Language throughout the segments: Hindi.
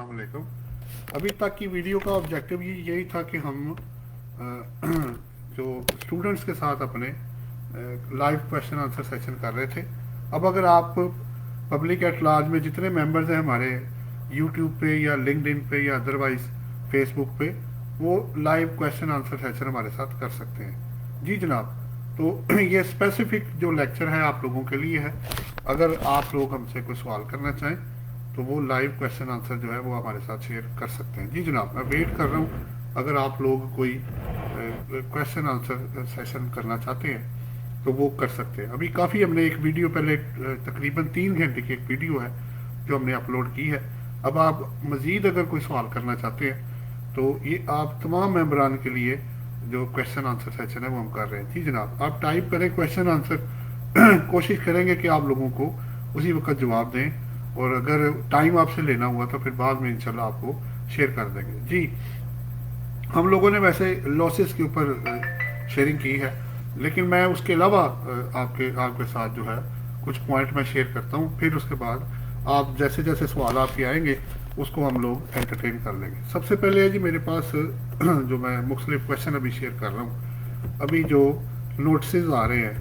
अस्सलाम वालेकुम। अभी तक की वीडियो का ऑब्जेक्टिव यही था कि हम जो स्टूडेंट्स के साथ अपने लाइव क्वेश्चन आंसर सेशन कर रहे थे। अब अगर आप पब्लिक एट लार्ज में जितने मेंबर्स हैं हमारे यूट्यूब पे या लिंक्डइन पे या अदरवाइज फेसबुक पे, वो लाइव क्वेश्चन आंसर सेशन हमारे साथ कर सकते हैं। जी जनाब। तो ये स्पेसिफिक जो लेक्चर है आप लोगों के लिए है। अगर आप लोग हमसे कोई सवाल करना चाहें तो वो लाइव क्वेश्चन आंसर जो है वो हमारे साथ शेयर कर सकते हैं। जी जनाब, मैं वेट कर रहा हूँ। अगर आप लोग कोई क्वेश्चन आंसर सेशन करना चाहते हैं तो वो कर सकते हैं। अभी काफ़ी हमने एक वीडियो पहले तकरीबन 3 घंटे की एक वीडियो है जो हमने अपलोड की है। अब आप मज़ीद अगर कोई सवाल करना चाहते हैं तो ये आप तमाम मेंबरान के लिए जो क्वेश्चन आंसर सेशन है वो हम कर रहे हैं। जी जनाब, आप टाइप करें क्वेश्चन आंसर कोशिश करेंगे कि आप लोगों को उसी वक्त जवाब दें, और अगर टाइम आपसे लेना हुआ तो फिर बाद में इंशाल्लाह आपको शेयर कर देंगे। जी, हम लोगों ने वैसे लॉसेस के ऊपर शेयरिंग की है, लेकिन मैं उसके अलावा आपके साथ जो है कुछ पॉइंट मैं शेयर करता हूँ। फिर उसके बाद आप जैसे जैसे सवाल आपके आएंगे उसको हम लोग एंटरटेन कर लेंगे। सबसे पहले है जी मेरे पास जो मैं मुख्तलिफ क्वेश्चन अभी शेयर कर रहा हूँ। अभी जो नोटिस आ रहे हैं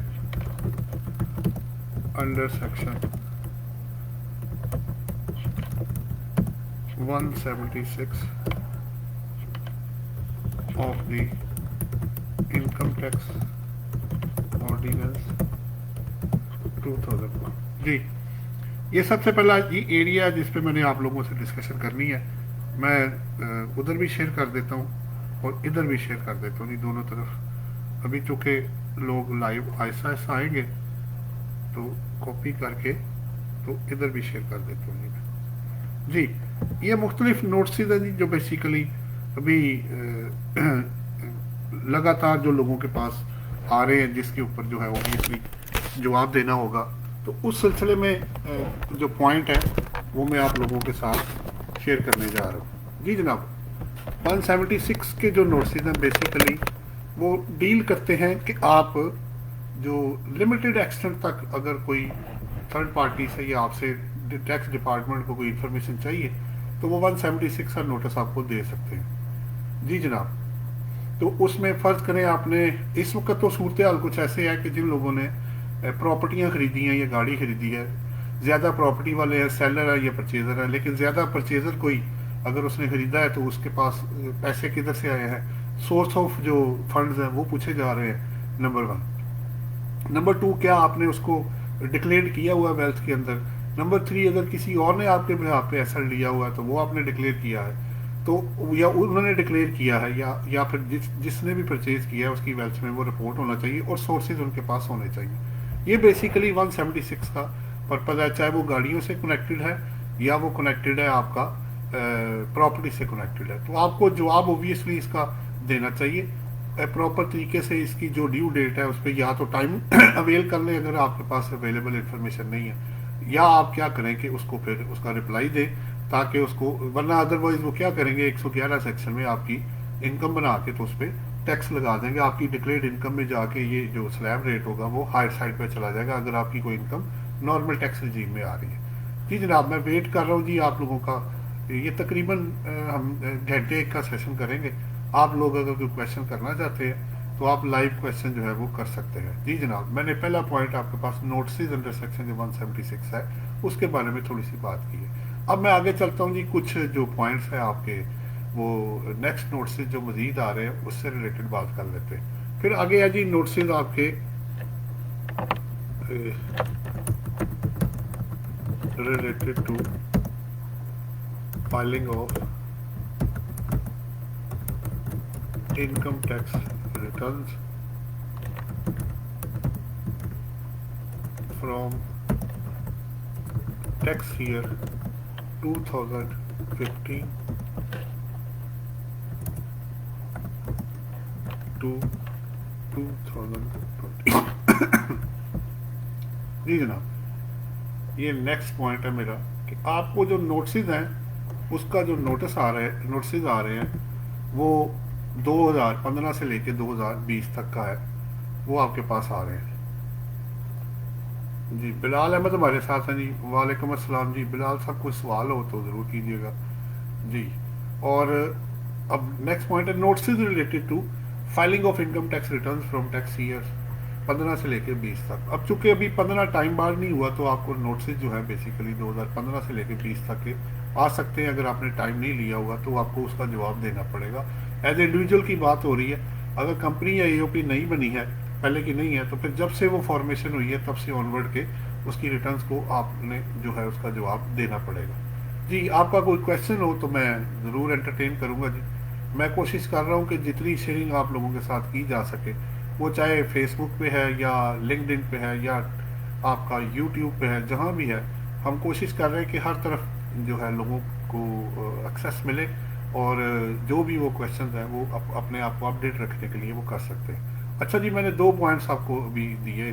under section 176 of the income tax ordinance 2001। जी, ये सबसे पहला ये एरिया है जिस पे मैंने आप लोगों से डिस्कशन करनी है। मैं उधर भी शेयर कर देता हूँ और इधर भी शेयर कर देता हूँ जी, दोनों तरफ। अभी चूँकि लोग लाइव ऐसा ऐसा आएंगे तो कॉपी करके तो इधर भी शेयर कर देता हूँ जी। ये मुख्तलिफ नोट्स हैं जी जो बेसिकली अभी लगातार जो लोगों के पास आ रहे हैं, जिसके ऊपर जो है ऑब्वियसली जवाब देना होगा। तो उस सिलसिले में जो पॉइंट है वो मैं आप लोगों के साथ शेयर करने जा रहा हूँ। जी जनाब, 176 के जो नोटिस हैं बेसिकली वो डील करते हैं कि आप जो लिमिटेड एक्सटेंट तक अगर कोई थर्ड पार्टी से या आपसे टैक्स डिपार्टमेंट को कोई इन्फॉर्मेशन चाहिए तो वो 176 का नोटिस आपको दे सकते हैं। जी जनाब, तो उसमें फ़र्ज़ करें आपने इस वक्त तो सूरत हाल कुछ ऐसे है कि जिन लोगों ने प्रॉपर्टियाँ ख़रीदी हैं या गाड़ी ख़रीदी है, ज़्यादा प्रॉपर्टी वाले हैं, सेलर है या परचेज़र है, लेकिन ज़्यादा परचेज़र कोई अगर उसने ख़रीदा है तो उसके पास पैसे किधर से आए हैं, सोर्स ऑफ जो फंड्स हैं वो पूछे जा रहे हैं, नंबर 1। नंबर 2, क्या आपने उसको डिक्लेयर किया हुआ वेल्थ के अंदर। नंबर 3, अगर किसी और ने आपके बिहाफ पे एसेट लिया हुआ है तो वो आपने डिक्लेयर किया है तो, या उन्होंने डिक्लेयर किया है, या फिर जिसने भी परचेज किया है उसकी वेल्थ में वो रिपोर्ट होना चाहिए और सोर्सेज उनके पास होने चाहिए। ये बेसिकली 176 का पर्पज़ है, चाहे वो गाड़ियों से कनेक्टेड है या वो कनेक्टेड है आपका प्रॉपर्टी से कनेक्टेड है। तो आपको जवाब ओबियसली इसका देना चाहिए प्रॉपर तरीके से। इसकी जो ड्यू डेट है उस पर या तो टाइम अवेल कर लें अगर आपके पास अवेलेबल इंफॉर्मेशन नहीं है, या आप क्या करें कि उसको फिर उसका रिप्लाई दें ताकि उसको, वरना अदरवाइज वो क्या करेंगे 111 सेक्शन में आपकी इनकम बना के तो उस पर टैक्स लगा देंगे। आपकी डिक्लेयर्ड इनकम में जाके ये जो स्लैब रेट होगा वो हायर साइड पे चला जाएगा अगर आपकी कोई इनकम नॉर्मल टैक्स रिजीम में आ रही है। जी जनाब, मैं वेट कर रहा हूँ जी आप लोगों का। ये तकरीबन हम घंटे का सेशन करेंगे। आप लोग अगर कोई क्वेश्चन करना चाहते हैं तो आप लाइव क्वेश्चन जो है वो कर सकते हैं। जी जनाब, मैंने पहला पॉइंट आपके पास नोटिस अंडर सेक्शन जो 176 है उसके बारे में थोड़ी सी बात की है। अब मैं आगे चलता हूँ जी, कुछ जो पॉइंट्स हैं आपके वो नेक्स्ट नोटिस जो मजीद आ रहे हैं उससे रिलेटेड बात कर लेते हैं। फिर आगे है जी नोटिस आपके related to filing of income tax returns from tax year 2015 to 2020। जी जनाब, ये नेक्स्ट पॉइंट है मेरा कि आपको जो नोटिस हैं उसका जो नोटिस आ रहे हैं वो 2015 से लेके 2020 तक का है, वो आपके पास आ रहे हैं। जी बिलाल अहमद हमारे साथ हैं जी, वालेकुम अस्सलाम जी। बिलाल साहब कोई सवाल हो तो ज़रूर कीजिएगा। जी। और अब नेक्स्ट पॉइंट है notice related to filing of income tax returns from tax years 15 से लेकर 20 तक। अब चूंकि अभी 15 टाइम बार नहीं हुआ तो आपको नोटिस जो है बेसिकली 2015 से लेकर 20 तक के आ सकते हैं। अगर आपने टाइम नहीं लिया होगा तो आपको उसका जवाब देना पड़ेगा। एज इंडिविजुअल की बात हो रही है, अगर कंपनी या एओपी नहीं बनी है, पहले की नहीं है, तो फिर जब से वो फॉर्मेशन हुई है तब से ऑनवर्ड के उसकी रिटर्न्स को आपने जो है उसका जवाब देना पड़ेगा। जी, आपका कोई क्वेश्चन हो तो मैं ज़रूर एंटरटेन करूँगा जी। मैं कोशिश कर रहा हूँ कि जितनी शेयरिंग आप लोगों के साथ की जा सके, वो चाहे फेसबुक पे है या लिंक्डइन पे है या आपका यूट्यूब पे है, जहाँ भी है, हम कोशिश कर रहे हैं कि हर तरफ जो है लोगों को एक्सेस मिले और जो भी वो क्वेश्चन हैं वो अपने आप को अपडेट रखने के लिए वो कर सकते हैं। अच्छा जी, मैंने 2 पॉइंट्स आपको अभी दिए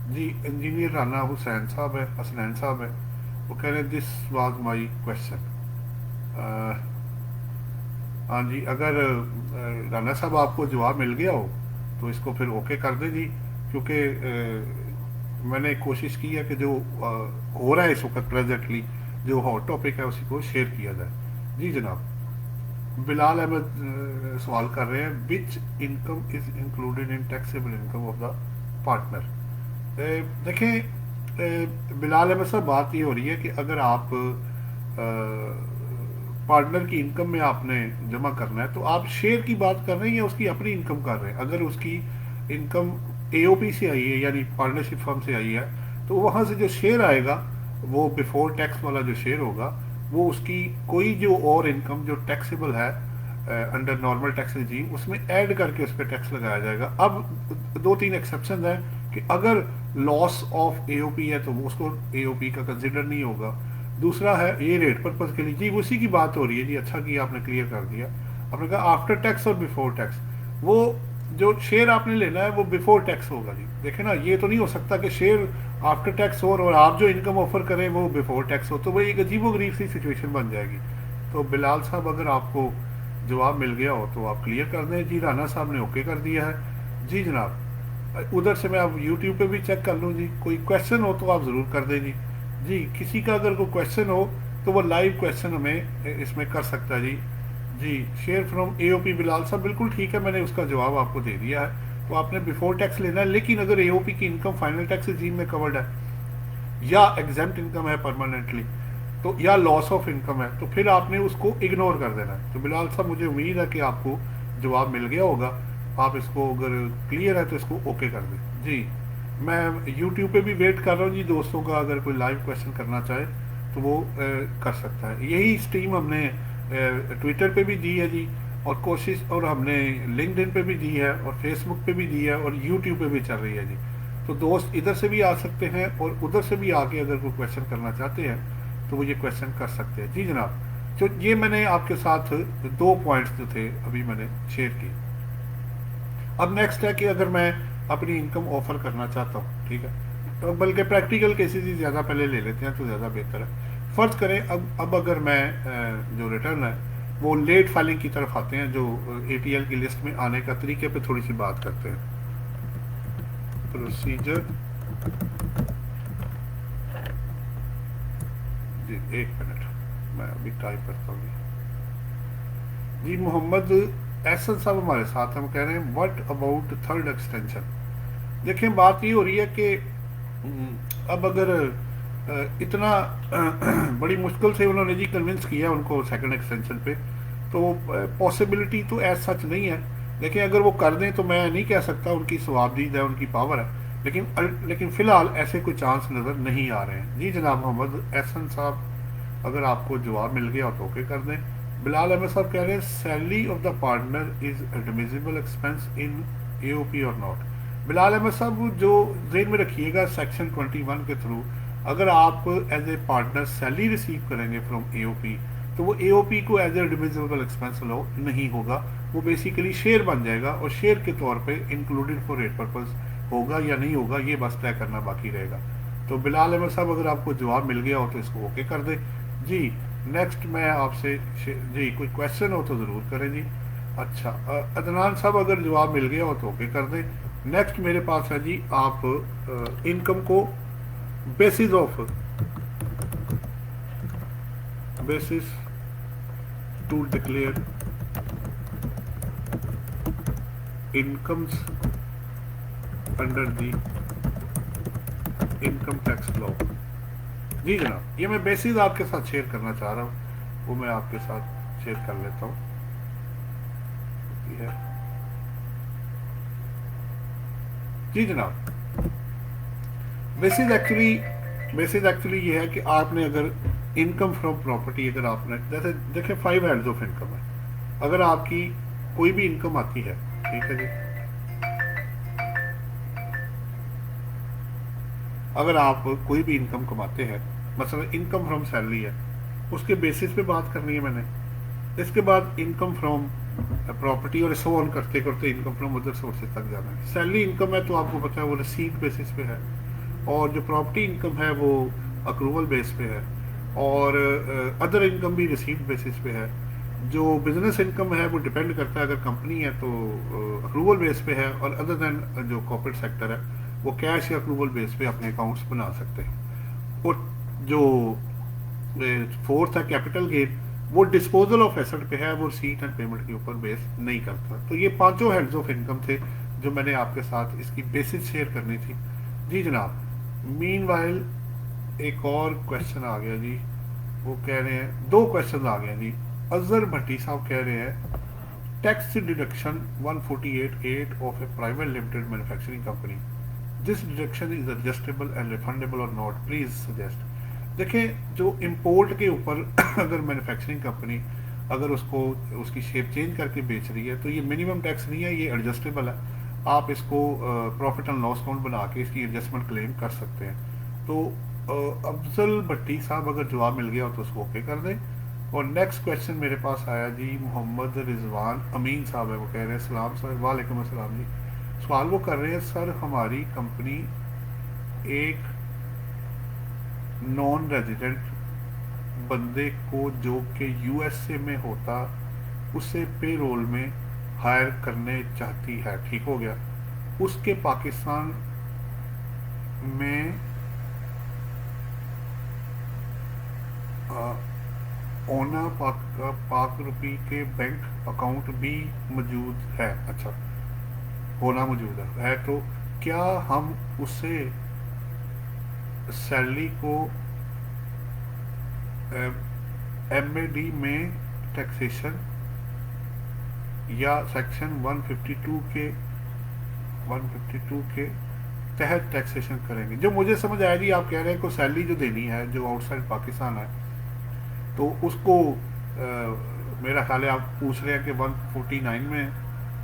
जी। इंजीनियर राना हुसैन साहब है, हसनैन साहब है, वो कह रहे हैं दिस वाज माय क्वेश्चन। हाँ जी, अगर राना साहब आपको जवाब मिल गया हो तो इसको फिर ओके कर दें जी, क्योंकि मैंने कोशिश की है कि जो हो रहा है इस वक्त प्रेजेंटली जो हॉट टॉपिक है उसी को शेयर किया जाए। जी जनाब। बिलाल अहमद सवाल कर रहे हैं विच income is included in taxable income of the partner. देखें बिलाल अहमद साहब, बात ये हो रही है कि अगर आप पार्टनर की इनकम में आपने जमा करना है तो आप शेयर की बात कर रहे हैं या उसकी अपनी इनकम कर रहे हैं। अगर उसकी इनकम एओपी से आई है यानी पार्टनरशिप फर्म से आई है तो वहाँ से जो शेयर आएगा वो बिफोर टैक्स वाला जो शेयर होगा वो उसकी कोई जो और इनकम जो टैक्सेबल है अंडर नॉर्मल टैक्स रिजीम उसमें ऐड करके उस पर टैक्स लगाया जाएगा। अब 2-3 एक्सेप्शन है कि अगर लॉस ऑफ एओपी है तो उसको एओपी का कंसिडर नहीं होगा। दूसरा है ये रेट पर्पज के लिए जी, उसी की बात हो रही है जी। अच्छा कि आपने क्लियर कर दिया। आपने कहा आफ्टर टैक्स और बिफोर टैक्स, वो जो शेयर आपने लेना है वो बिफोर टैक्स होगा जी। देखे ना, ये तो नहीं हो सकता कि शेयर आफ्टर टैक्स हो और आप जो इनकम ऑफर करें वो बिफोर टैक्स हो, तो वही एक अजीबोगरीब सी सिचुएशन बन जाएगी। तो बिलाल साहब, अगर आपको जवाब मिल गया हो तो आप क्लियर कर दें जी। राना साहब ने ओके कर दिया है जी जनाब। उधर से मैं आप यूट्यूब पे भी चेक कर लूँ जी। कोई क्वेश्चन हो तो आप ज़रूर कर दें जी। जी, किसी का अगर कोई क्वेश्चन हो तो वो लाइव क्वेश्चन हमें इसमें कर सकता है जी। जी, शेयर फ्रॉम एओपी बिलाल साहब, बिल्कुल ठीक है, मैंने उसका जवाब आपको दे दिया है। तो आपने बिफोर टैक्स लेना है, लेकिन अगर एओपी की इनकम फाइनल टैक्स रिजीम में कवर्ड है या एग्जेम्प्ट इनकम है परमानेंटली तो या लॉस ऑफ इनकम है तो फिर आपने उसको इग्नोर कर देना है। तो बिलाल साहब, मुझे उम्मीद है कि आपको जवाब मिल गया होगा। आप इसको अगर क्लियर है तो इसको ओके कर दें जी। मैं यूट्यूब पे भी वेट कर रहा हूँ जी दोस्तों का, अगर कोई लाइव क्वेश्चन करना चाहे तो वो कर सकता है। यही स्ट्रीम हमने ट्विटर पे भी दी है जी, और कोशिश, और हमने लिंक्डइन पे भी दी है और फेसबुक पे भी दी है और यूट्यूब पे भी चल रही है जी। तो दोस्त इधर से भी आ सकते हैं और उधर से भी आके अगर कोई क्वेश्चन करना चाहते हैं तो वो ये क्वेश्चन कर सकते हैं जी जनाब। तो ये मैंने आपके साथ 2 पॉइंट्स जो थे अभी मैंने शेयर किए। अब नेक्स्ट है कि अगर मैं अपनी इनकम ऑफर करना चाहता हूँ, ठीक है, तो बल्कि प्रैक्टिकल केसेस ही ज़्यादा पहले ले लेते हैं तो ज़्यादा बेहतर है। फ़र्ज़ करें अब अगर मैं जो रिटर्न है वो लेट फाइलिंग की तरफ आते हैं, जो एटीएल की लिस्ट में आने का तरीके पे थोड़ी सी बात करते हैं। प्रोसीजर जी, 1 मिनट मैं अभी टाइप करता हूँ जी। मोहम्मद एहसन साहब हमारे साथ, हम कह रहे हैं व्हाट अबाउट थर्ड एक्सटेंशन। देखें, बात ये हो रही है कि अब अगर इतना बड़ी मुश्किल से उन्होंने जी कन्विंस किया उनको सेकंड एक्सटेंशन पे, तो पॉसिबिलिटी तो ऐसा सच नहीं है। लेकिन अगर वो कर दें तो मैं नहीं कह सकता, उनकी सवाबदीद है, उनकी पावर है, लेकिन फ़िलहाल ऐसे कोई चांस नज़र नहीं आ रहे हैं जी जनाब। मोहम्मद एहसन साहब, अगर आपको जवाब मिल गया तो ओके कर दें। बिलाल अहमद साहब कह रहे हैं salary of the partner is admissible expense in AOP और नॉट। बिलाल अहमद साहब, जो जेन में रखिएगा सेक्शन 21 के थ्रू अगर आप as a partner salary receive करेंगे फ्रॉम एओपी तो वो एओपी को as a admissible expense allow नहीं होगा। वो बेसिकली शेयर बन जाएगा और शेयर के तौर पे इंक्लूडेड फॉर रेट पर्पस होगा या नहीं होगा ये बस तय करना बाकी रहेगा। तो बिलाल अहमद साहब, अगर आपको जवाब मिल गया हो तो इसको ओके कर दें जी। नेक्स्ट मैं आपसे जी कोई क्वेश्चन हो तो ज़रूर करें जी। अच्छा, अदनान साहब, अगर जवाब मिल गया हो तो ओके कर दें। नेक्स्ट मेरे पास है जी, आप इनकम को basis to declare incomes under the income tax law. जी जनाब, ये मैं बेसिस आपके साथ शेयर करना चाह रहा हूँ, वो मैं आपके साथ शेयर कर लेता हूँ। जी जनाब, बेसिस एक्चुअली ये है कि आपने अगर इनकम फ्रॉम प्रॉपर्टी, अगर आपने जैसे देखिए 5 हेड्स ऑफ इनकम है, अगर आपकी कोई भी इनकम आती है, ठीक है जी, अगर आप कोई भी इनकम कमाते हैं, मतलब इनकम फ्रॉम सैलरी है, उसके बेसिस पे बात करनी है मैंने। इसके बाद इनकम फ्रॉम प्रॉपर्टी और सो ऑन करते करते इनकम फ्रॉम अदर सोर्सेज तक जाना है। सैलरी इनकम है तो आपको पता है वो रिसीट बेसिस पे है, और जो प्रॉपर्टी इनकम है वो अक्रूवल बेस पे है, और अदर इनकम भी रिसीट बेसिस पे है। जो बिजनेस इनकम है वो डिपेंड करता है, अगर कंपनी है तो अक्रूवल बेस पे है, और अदर देन जो कॉर्पोरेट सेक्टर है वो कैश या अक्रूवल बेस पे अपने अकाउंट्स बना सकते हैं। और जो फोर्थ है कैपिटल गेन, वो डिस्पोजल ऑफ एसेट पे है, वो सीट एंड पेमेंट के ऊपर बेस नहीं करता। तो ये पांचों हेड्स ऑफ इनकम थे जो मैंने आपके साथ इसकी बेसिस शेयर करनी थी। जी जनाब, मीनवाइल एक और क्वेश्चन आ गया जी, वो कह रहे हैं, 2 क्वेश्चन आ गए जी। अजहर भट्टी साहब कह रहे हैं tax deduction 148(8) of A private limited manufacturing company, this deduction is adjustable and refundable और नॉट, प्लीज सजेस्ट। देखिए, जो इम्पोर्ट के ऊपर अगर मैन्युफैक्चरिंग कंपनी अगर उसको उसकी शेप चेंज करके बेच रही है तो ये मिनिमम टैक्स नहीं है, ये एडजस्टेबल है। आप इसको प्रॉफिट एंड लॉस अकाउंट बना के इसकी एडजस्टमेंट क्लेम कर सकते हैं। तो अफजल भट्टी साहब अगर जवाब मिल गया हो तो उसको ओके कर दें। और नेक्स्ट क्वेश्चन मेरे पास आया जी, मोहम्मद रिजवान अमीन साहब है, वो कह रहे हैं सलाम सर। वालेकुम अस्सलाम जी। सवाल वो कर रहे हैं, सर हमारी कंपनी एक नॉन रेजिडेंट बंदे को जो कि यूएसए में होता उसे पे रोल में हायर करने चाहती है, ठीक हो गया, उसके पाकिस्तान में ओना पाक रुपी के बैंक अकाउंट भी मौजूद है। अच्छा, होना मौजूद है तो क्या हम उसे सैलरी को एमएडी में टैक्सेशन या सेक्शन 152 के तहत टैक्सेशन करेंगे? जो मुझे समझ आया जी, आप कह रहे हैं को सैलरी जो देनी है जो आउटसाइड पाकिस्तान है तो उसको मेरा ख्याल है आप पूछ रहे हैं कि 149 में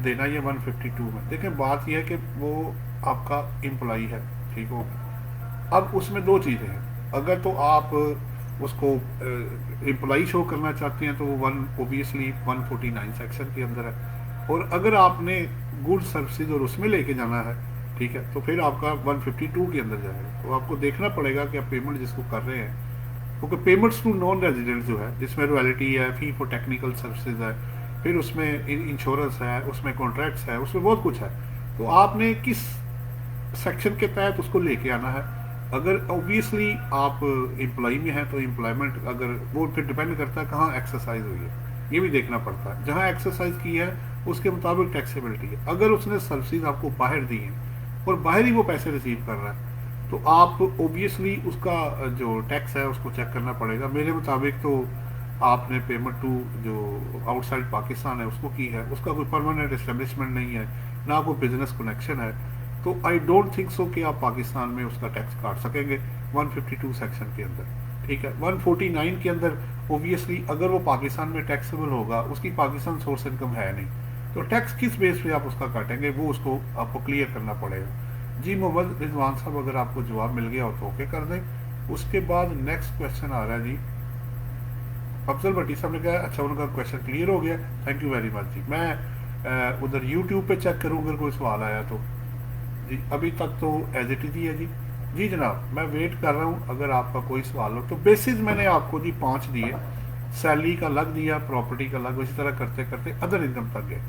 देना या 152 में। देखिए, बात यह है कि वो आपका एम्प्लॉई है, ठीक हो। अब उसमें 2 चीज़ें हैं, अगर तो आप उसको एम्प्लॉई शो करना चाहते हैं तो वो ओबियसली 149 सेक्शन के अंदर है, और अगर आपने गुड सर्विसेज और उसमें लेके जाना है, ठीक है, तो फिर आपका 152 के अंदर जाएगा। तो आपको देखना पड़ेगा कि आप पेमेंट जिसको कर रहे हैं, क्योंकि पेमेंट्स टू नॉन रेजिडेंट जो है जिसमें रॉयल्टी है, फी फॉर टेक्निकल सर्विसेज है, फिर उसमें इंश्योरेंस है, उसमें कॉन्ट्रैक्ट्स है, उसमें बहुत कुछ है। तो आपने किस सेक्शन के तहत उसको लेके आना है। अगर ऑब्वियसली आप एम्प्लॉई में हैं तो एम्प्लॉयमेंट, अगर वो फिर डिपेंड करता है कहाँ एक्सरसाइज हुई है, ये भी देखना पड़ता है। जहाँ एक्सरसाइज की है उसके मुताबिक टैक्सेबिलिटी है। अगर उसने सर्विसेज आपको बाहर दी हैं और बाहर ही वो पैसे रिसीव कर रहा है तो आप ओबियसली उसका जो टैक्स है उसको चेक करना पड़ेगा। मेरे मुताबिक तो आपने पेमेंट टू जो आउटसाइड पाकिस्तान है उसको की है, उसका कोई परमानेंट एस्टेब्लिशमेंट नहीं है, ना कोई बिजनेस कनेक्शन है, तो आई डोंट थिंक सो कि आप पाकिस्तान में उसका टैक्स काट सकेंगे 152 सेक्शन के अंदर, ठीक है। 149 के अंदर ओबियसली अगर वो पाकिस्तान में टैक्सेबल होगा, उसकी पाकिस्तान सोर्स इनकम है नहीं, तो टैक्स किस बेस पे आप उसका काटेंगे वो उसको आपको क्लियर करना पड़ेगा। जी मोहम्मद रिजवान साहब, अगर आपको जवाब मिल गया हो तो ओके कर दें। उसके बाद नेक्स्ट क्वेश्चन आ रहा है जी, अफजल भट्टी साहब ने कहा अच्छा उनका क्वेश्चन क्लियर हो गया, थैंक यू वेरी मच जी। मैं उधर यूट्यूब पे चेक करूँ अगर कोई सवाल आया तो। जी अभी तक तो एज इट इज ही है जी। जी जनाब, मैं वेट कर रहा हूँ, अगर आपका कोई सवाल हो तो। बेसिस मैंने आपको जी 5 दिए, सैलरी का लग दिया, प्रॉपर्टी का लग, इसी तरह करते करते अदर इनकम तक गए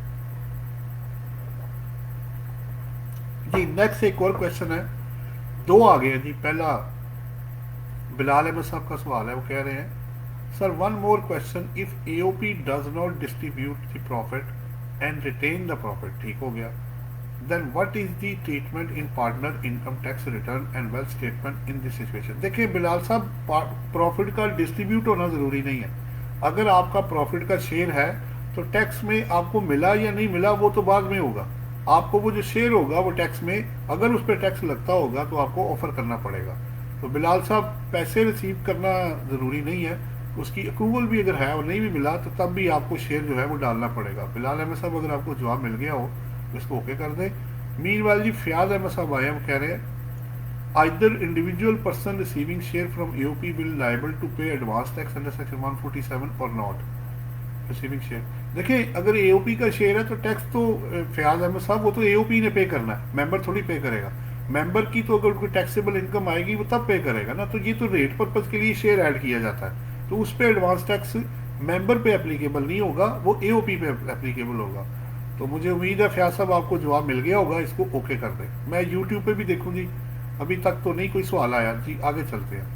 जी। नेक्स्ट एक और क्वेश्चन है, 2 आ गए जी। पहला बिलाल अहमद साहब का सवाल है, वो कह रहे हैं sir one more question, if AOP does not distribute the profit and retain the profit, ठीक हो गया, then what is the treatment in partner income tax return and wealth statement in this situation. देखिए बिलाल साहब, प्रॉफिट का डिस्ट्रीब्यूट होना जरूरी नहीं है। अगर आपका प्रॉफिट का शेयर है तो टैक्स में आपको मिला या नहीं मिला वो तो बाद में होगा। आपको वो जो शेयर होगा वो टैक्स में, अगर उस पर टैक्स लगता होगा तो आपको ऑफर करना पड़ेगा। तो बिलाल साहब, पैसे रिसीव करना ज़रूरी नहीं है, उसकी अप्रूवल भी अगर है और नहीं भी मिला तो तब भी आपको शेयर जो है वो डालना पड़ेगा। बिलाल अहमद साहब, अगर आपको जवाब मिल गया हो तो इसको ओके कर दें। मीनवाइल जी फयाज अहमद साहब आए, हम कह रहे हैं either individual person receiving share from AOP will liable to pay advance tax under section 147 और नॉट रिसीविंग शेयर। देखिए अगर एओपी का शेयर है तो टैक्स तो फयाज अहमद साहब वो तो एओपी ने पे करना है, मेंबर थोड़ी पे करेगा। मेंबर की तो अगर कोई टैक्सेबल इनकम आएगी वो तब पे करेगा ना। तो ये तो रेट पर्पज के लिए शेयर ऐड किया जाता है, तो उस पर एडवांस टैक्स मेंबर पे एप्लीकेबल नहीं होगा, वो एओपी पे एप्लीकेबल होगा। तो मुझे उम्मीद है फयाज साहब आपको जवाब मिल गया होगा, इसको ओके कर दें। मैं यूट्यूब पे भी देखूँ जी, अभी तक तो नहीं कोई सवाल आया जी, आगे चलते हैं।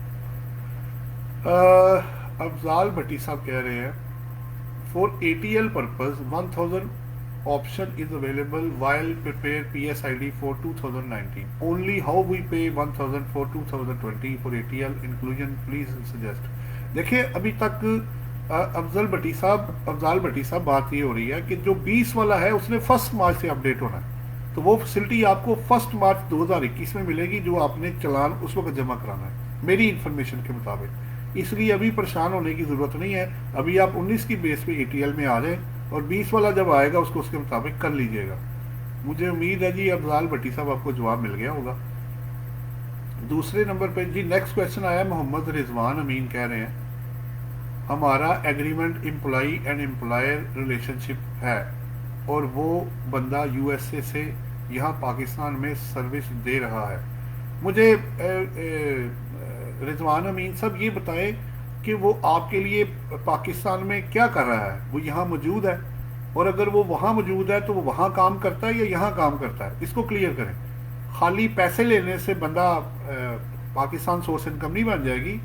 अफजाल भट्टी साहब कह रहे हैं for ATL purpose 1000 option is available while prepare PSID for 2019 only, how we pay 1000 for 2020 for ATL inclusion please suggest। देखिए अभी तक अफजल भट्टी साहब बात ये हो रही है कि जो 20 वाला है उसने 1 मार्च से अपडेट होना है, तो वो फैसिलिटी आपको 1 मार्च 2021 में मिलेगी जो आपने चालान उस वक्त जमा कराना है मेरी इंफॉर्मेशन के मुताबिक। इसलिए अभी परेशान होने की ज़रूरत नहीं है, अभी आप 19 की बेस पे ATL में आ जाए और 20 वाला जब आएगा उसको उसके मुताबिक कर लीजिएगा। मुझे उम्मीद है जी अफजाल भट्टी साहब आपको जवाब मिल गया होगा। दूसरे नंबर पे जी नेक्स्ट क्वेश्चन आया, मोहम्मद रिजवान अमीन कह रहे हैं हमारा agreement employee and employer relationship है और वो बंदा USA से यहाँ पाकिस्तान में सर्विस दे रहा है। मुझे रिजवान अमीन साहब ये बताएं कि वो आपके लिए पाकिस्तान में क्या कर रहा है, वो यहाँ मौजूद है, और अगर वो वहाँ मौजूद है तो वो वहाँ काम करता है या यहाँ काम करता है, इसको क्लियर करें। खाली पैसे लेने से बंदा पाकिस्तान सोर्स इनकम नहीं बन जाएगी।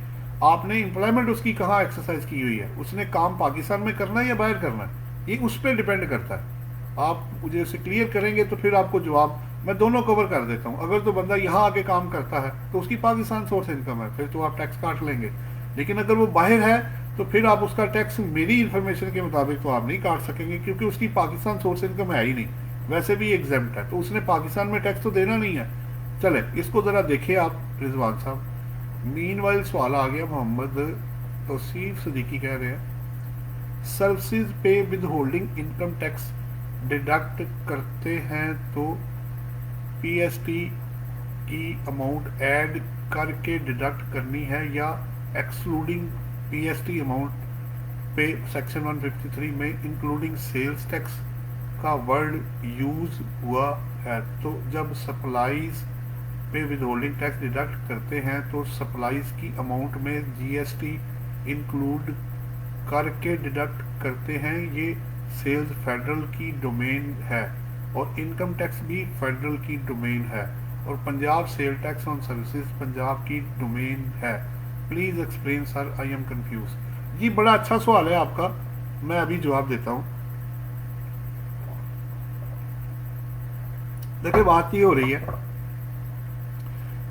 आपने एम्प्लॉयमेंट उसकी कहाँ एक्सरसाइज की हुई है, उसने काम पाकिस्तान में करना है या बाहर करना है, ये उस पर डिपेंड करता है। आप मुझे उसे क्लियर करेंगे तो फिर आपको जवाब मैं दोनों कवर कर देता हूँ। अगर तो बंदा यहाँ आके काम करता है तो उसकी पाकिस्तान सोर्स इनकम है, फिर तो आप टैक्स काट लेंगे। लेकिन अगर वो बाहर है तो फिर आप उसका टैक्स मेरी इन्फॉर्मेशन के मुताबिक तो आप नहीं काट सकेंगे, क्योंकि उसकी पाकिस्तान सोर्स इनकम है ही नहीं, वैसे भी एग्जेम्प्ट है, तो उसने पाकिस्तान में टैक्स तो देना नहीं है। चले इसको ज़रा देखिए आप रिजवान साहब। मीनवाइल सवाल आ गया, मोहम्मद तौसीफ सदीकी कह रहे हैं सर्विसेज पे with holding income tax deduct करते हैं तो PST की अमाउंट ऐड करके डिडक्ट करनी है या एक्सक्लूडिंग PST अमाउंट पे सेक्शन 153 में इंक्लूडिंग सेल्स टैक्स का वर्ड यूज हुआ है। तो जब सप्लाईज पे विद होल्डिंग टैक्स डिडक्ट करते हैं तो सप्लाईज की अमाउंट में GST इंक्लूड करके डिडक्ट करते हैं। ये सेल्स फेडरल की डोमेन है और इनकम टैक्स भी फेडरल की डोमेन है और Punjab sale tax on services Punjab की डोमेन है। Please explain sir, I am confuse. जी बड़ा अच्छा सवाल है आपका, मैं अभी जवाब देता हूँ। देखिए बात ये हो रही है,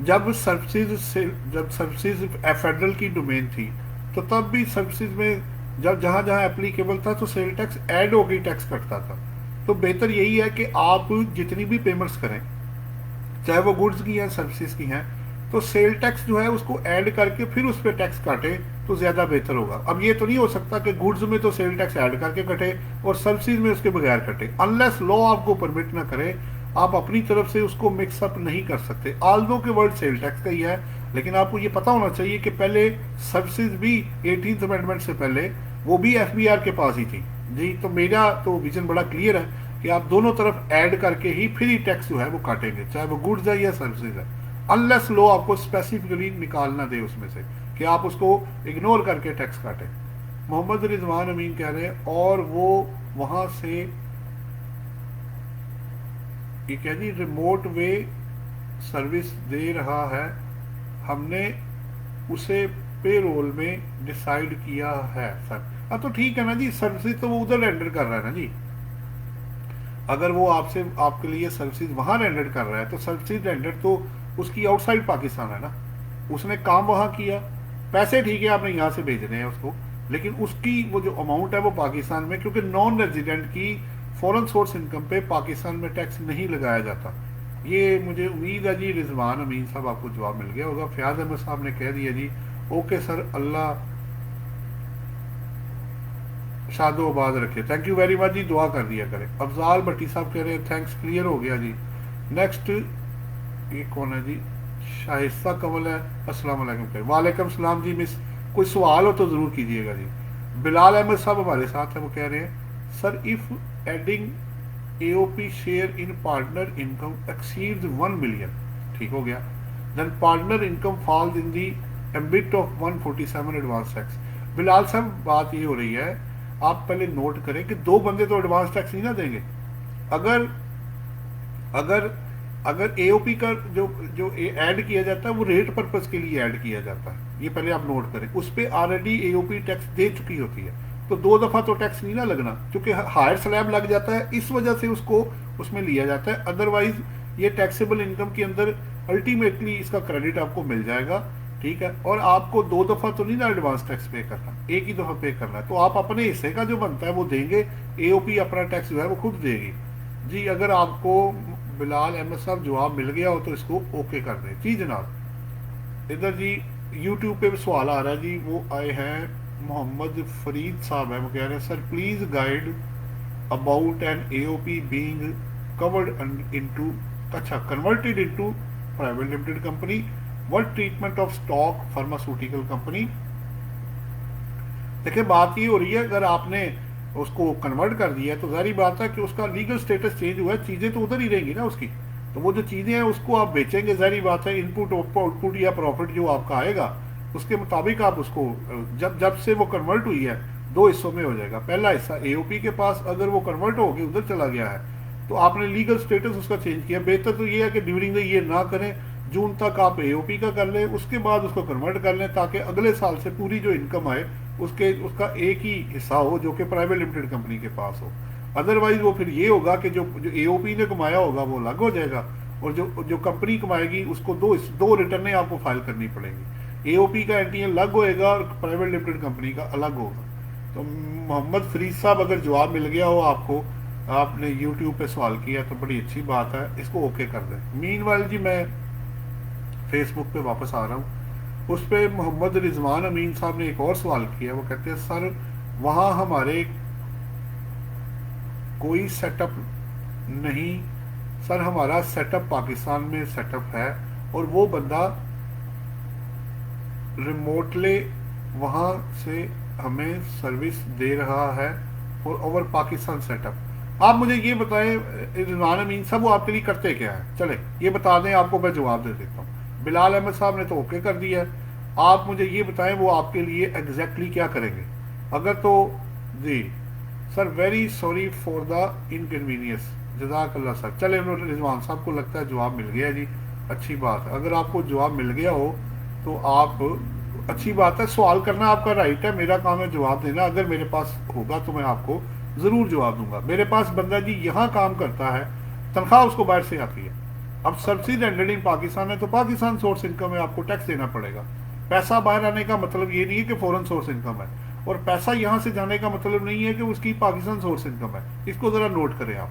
जब सर्विसेज फेडरल की डोमेन थी तो तब भी सर्विसेज में जब जहाँ जहाँ एप्लीकेबल था तो सेल टैक्स ऐड हो गई, टैक्स कटता था। तो बेहतर यही है कि आप जितनी भी पेमेंट्स करें, चाहे वो गुड्स की हैं सर्विसेज की हैं, तो सेल टैक्स जो है उसको ऐड करके फिर उस पर टैक्स काटे तो ज़्यादा बेहतर होगा। अब ये तो नहीं हो सकता कि गुड्स में तो सेल टैक्स ऐड करके कटे और सर्विसेज में उसके बगैर कटे, अनलेस लॉ आपको परमिट ना करे। आप अपनी तरफ से उसको मिक्सअप नहीं कर सकते। आल्दो के वर्ड सेल टैक्स का ही है, लेकिन आपको ये पता होना चाहिए कि पहले सर्विसेज भी 18th अमेंडमेंट से पहले वो भी FBR के पास ही थी जी। तो मेरा तो विजन बड़ा क्लियर है कि आप दोनों तरफ ऐड करके ही फिर ही टैक्स जो है वो काटेंगे, चाहे वो गुड्स है या सर्विसेज है, अनलेस लो आपको स्पेसिफिकली निकालना दे उसमें से कि आप उसको इग्नोर करके टैक्स काटें। मोहम्मद रिजवान अमीन कह रहे हैं और वो वहां से ये कह जी रिमोट वे सर्विस दे रहा है, हमने उसे पेरोल में डिसाइड किया है सर। हाँ तो ठीक है ना जी, सर्विसेज तो वो उधर रेंडर कर रहा है ना जी। अगर वो आपसे आपके लिए सर्विसेज वहां रेंडर कर रहा है तो सर्विसेज रेंडर तो उसकी आउटसाइड पाकिस्तान है ना, उसने काम वहां किया, पैसे ठीक है आपने यहाँ से भेज रहे हैं उसको, लेकिन उसकी वो जो अमाउंट है वो पाकिस्तान में, क्योंकि नॉन रेजिडेंट की फॉरेन सोर्स इनकम पे पाकिस्तान में टैक्स नहीं लगाया जाता। ये मुझे उम्मीद है जी रिजवान अमीन साहब आपको जवाब मिल गया होगा। फयाज अहमद साहब ने कह दिया जी ओके सर, अल्लाह शादोबाद रखे, थैंक यू वेरी मच जी, दुआ कर दिया करें। अफजाल भट्टी साहब कह रहे हैं थैंक्स, क्लियर हो गया जी। नेक्स्ट ये कौन है जी, शाइस्ता कमल है, अस्सलाम वालेकुम। वालेकुम सलाम जी मिस, कोई सवाल हो तो जरूर कीजिएगा जी। बिलाल अहमद साहब हमारे साथ है, वो कह रहे हैं sir if adding AOP share in partner income exceeds 1 million, ठीक हो गया, then partner income falls in the ambit of 147 advance tax. Bilal साहब बात ये हो रही है, आप पहले नोट करें कि दो बंदे तो एडवांस टैक्स नहीं ना देंगे। अगर अगर अगर AOP का जो जो ऐड किया जाता है वो रेट पर्पस के लिए ऐड किया जाता है, ये पहले आप नोट करें, उस पर ऑलरेडी AOP टैक्स दे चुकी होती है, तो दो दफा तो टैक्स नहीं ना लगना, क्योंकि हायर स्लैब लग जाता है इस वजह से उसको उसमें लिया जाता है। अदरवाइज ये टैक्सेबल इनकम के अंदर अल्टीमेटली इसका क्रेडिट आपको मिल जाएगा, ठीक है। और आपको दो दफा तो नहीं ना एडवांस टैक्स पे करना, एक ही दफा पे करना है, तो आप अपने हिस्से का जो बनता है वो देंगे, AOP अपना टैक्स जो है वो खुद देगी जी। अगर आपको बिलाल अहमद साहब जवाब मिल गया हो तो इसको ओके कर दें जी जनाब। इधर जी यूट्यूब पे भी सवाल आ रहा है जी, वो आए हैं मोहम्मद फरीद साहब है, वो कह रहे हैं sir please guide about an AOP being covered into, अच्छा converted into private limited company, what treatment of stock pharmaceutical company. देखिए बात ये हो रही है, अगर आपने उसको कन्वर्ट कर दिया है तो जारी बात है कि उसका लीगल स्टेटस चेंज हुआ है, चीजें तो उधर ही रहेंगी ना उसकी, तो वो जो चीजें हैं उसको आप बेचेंगे, जारी बात है इनपुट आउटपुट या प्रॉफिट जो आपका आएगा उसके मुताबिक आप उसको, जब से वो कन्वर्ट हुई है दो हिस्सों में हो जाएगा। पहला हिस्सा AOP के पास, अगर वो कन्वर्ट होकर उधर चला गया है तो आपने लीगल स्टेटस उसका चेंज किया। बेहतर तो ये है कि ड्यूरिंग द ईयर ना करें, जून तक आप AOP का कर लें, उसके बाद उसको कन्वर्ट कर लें, ताकि अगले साल से पूरी जो इनकम आए उसका एक ही हिस्सा हो जो कि प्राइवेट लिमिटेड कंपनी के पास हो। अदरवाइज वो फिर ये होगा कि जो AOP ने कमाया होगा वो अलग हो जाएगा, और जो कंपनी कमाएगी उसको दो रिटर्नें आपको फाइल करनी पड़ेंगी, AOP का NTA अलग होएगा और प्राइवेट लिमिटेड कंपनी का अलग होगा। तो मोहम्मद फरीद साहब अगर जवाब मिल गया हो आपको, आपने यूट्यूब पे सवाल किया तो बड़ी अच्छी बात है, इसको ओके कर दें। मीनवाइल जी मैं फेसबुक पे वापस आ रहा हूँ, उस पर मोहम्मद रिजवान अमीन साहब ने एक और सवाल किया, वो कहते हैं सर वहाँ हमारे कोई सेटअप नहीं, सर हमारा सेटअप पाकिस्तान में सेटअप है और वो बंदा रिमोटली वहाँ से हमें सर्विस दे रहा है फॉर ओवर पाकिस्तान सेटअप। आप मुझे ये बताएं रिजवान अमीन साहब वो आपके लिए करते क्या है, चले ये बता दें, आपको मैं जवाब दे देता हूँ। बिलाल अहमद साहब ने तो ओके कर दिया है, आप मुझे ये बताएं वो आपके लिए एग्जैक्टली क्या करेंगे। अगर तो जी sir very sorry for the inconvenience, जज़ाकल्लाह सर। चले रिजवान साहब को लगता है जवाब मिल गया जी, अच्छी बात है। अगर आपको जवाब मिल गया हो तो आप, अच्छी बात है, सवाल करना आपका राइट है, मेरा काम है जवाब देना। अगर मेरे पास होगा तो मैं आपको ज़रूर जवाब दूंगा। मेरे पास बंदा जी यहाँ काम करता है, तनख्वाह उसको बाहर से आती है, अब सब्सिडी रेंडर्ड इन पाकिस्तान है तो पाकिस्तान सोर्स इनकम है, आपको टैक्स देना पड़ेगा। पैसा बाहर आने का मतलब ये नहीं है कि फॉरेन सोर्स इनकम है, और पैसा यहाँ से जाने का मतलब नहीं है कि उसकी पाकिस्तान सोर्स इनकम है, इसको जरा नोट करें आप।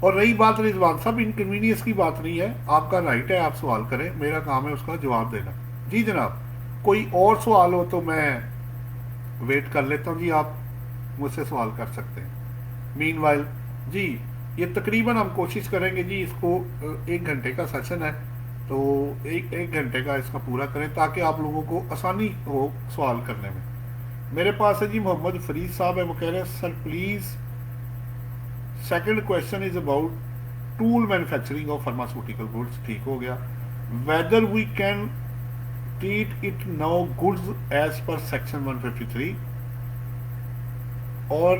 और रही बात रिजवान साहब इनकन्वीनियंस की बात नहीं है, आपका राइट है, आप सवाल करें, मेरा काम है उसका जवाब देना। जी जनाब, कोई और सवाल हो तो मैं वेट कर लेता हूँ जी, आप मुझसे सवाल कर सकते हैं। मीनवाइल जी ये तकरीबन हम कोशिश करेंगे जी, इसको 1 घंटे का सेशन है तो एक घंटे का इसका पूरा करें ताकि आप लोगों को आसानी हो सवाल करने में। मेरे पास है जी मोहम्मद फरीद साहब है, वो कह रहे हैं sir please second question is about tool manufacturing of pharmaceutical goods, ठीक हो गया, whether we can treat it now goods as per section 153 और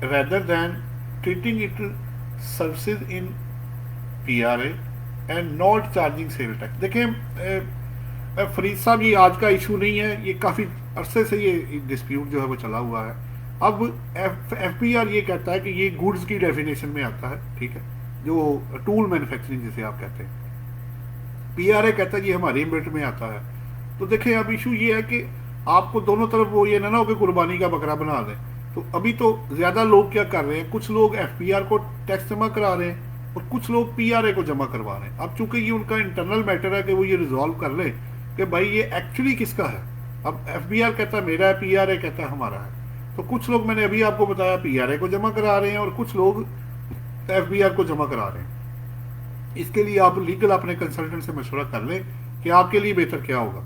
rather than treating it services in PRA and not charging sale tax. देखिए फरीद साहब, ये आज का इशू नहीं है, ये काफ़ी अरसे से ये डिस्प्यूट जो है वो चला हुआ है। अब FBR ये कहता है कि ये गुड्स की डेफिनेशन में आता है, ठीक है, जो टूल मैन्युफैक्चरिंग जिसे आप कहते हैं। PRA कहता है ये हमारे एम्बेट में आता है। तो देखिए अब इशू ये है कि आपको दोनों तरफ वो ये ना हो कि कुर्बानी का बकरा बना दें। तो अभी तो ज़्यादा लोग क्या कर रहे हैं, कुछ लोग FBR को टैक्स जमा करा रहे हैं और कुछ लोग PRA को जमा करवा रहे हैं। अब चूंकि ये उनका इंटरनल मैटर है कि वो ये रिजॉल्व कर ले कि भाई ये एक्चुअली किसका है। अब FBR कहता है मेरा है, PRA कहता है हमारा है। तो कुछ लोग, मैंने अभी आपको बताया, PRA को जमा करा रहे हैं और कुछ लोग FBR को जमा करा रहे हैं। इसके लिए आप लीगल अपने कंसल्टेंट से मशवरा कर लें कि आपके लिए बेहतर क्या होगा।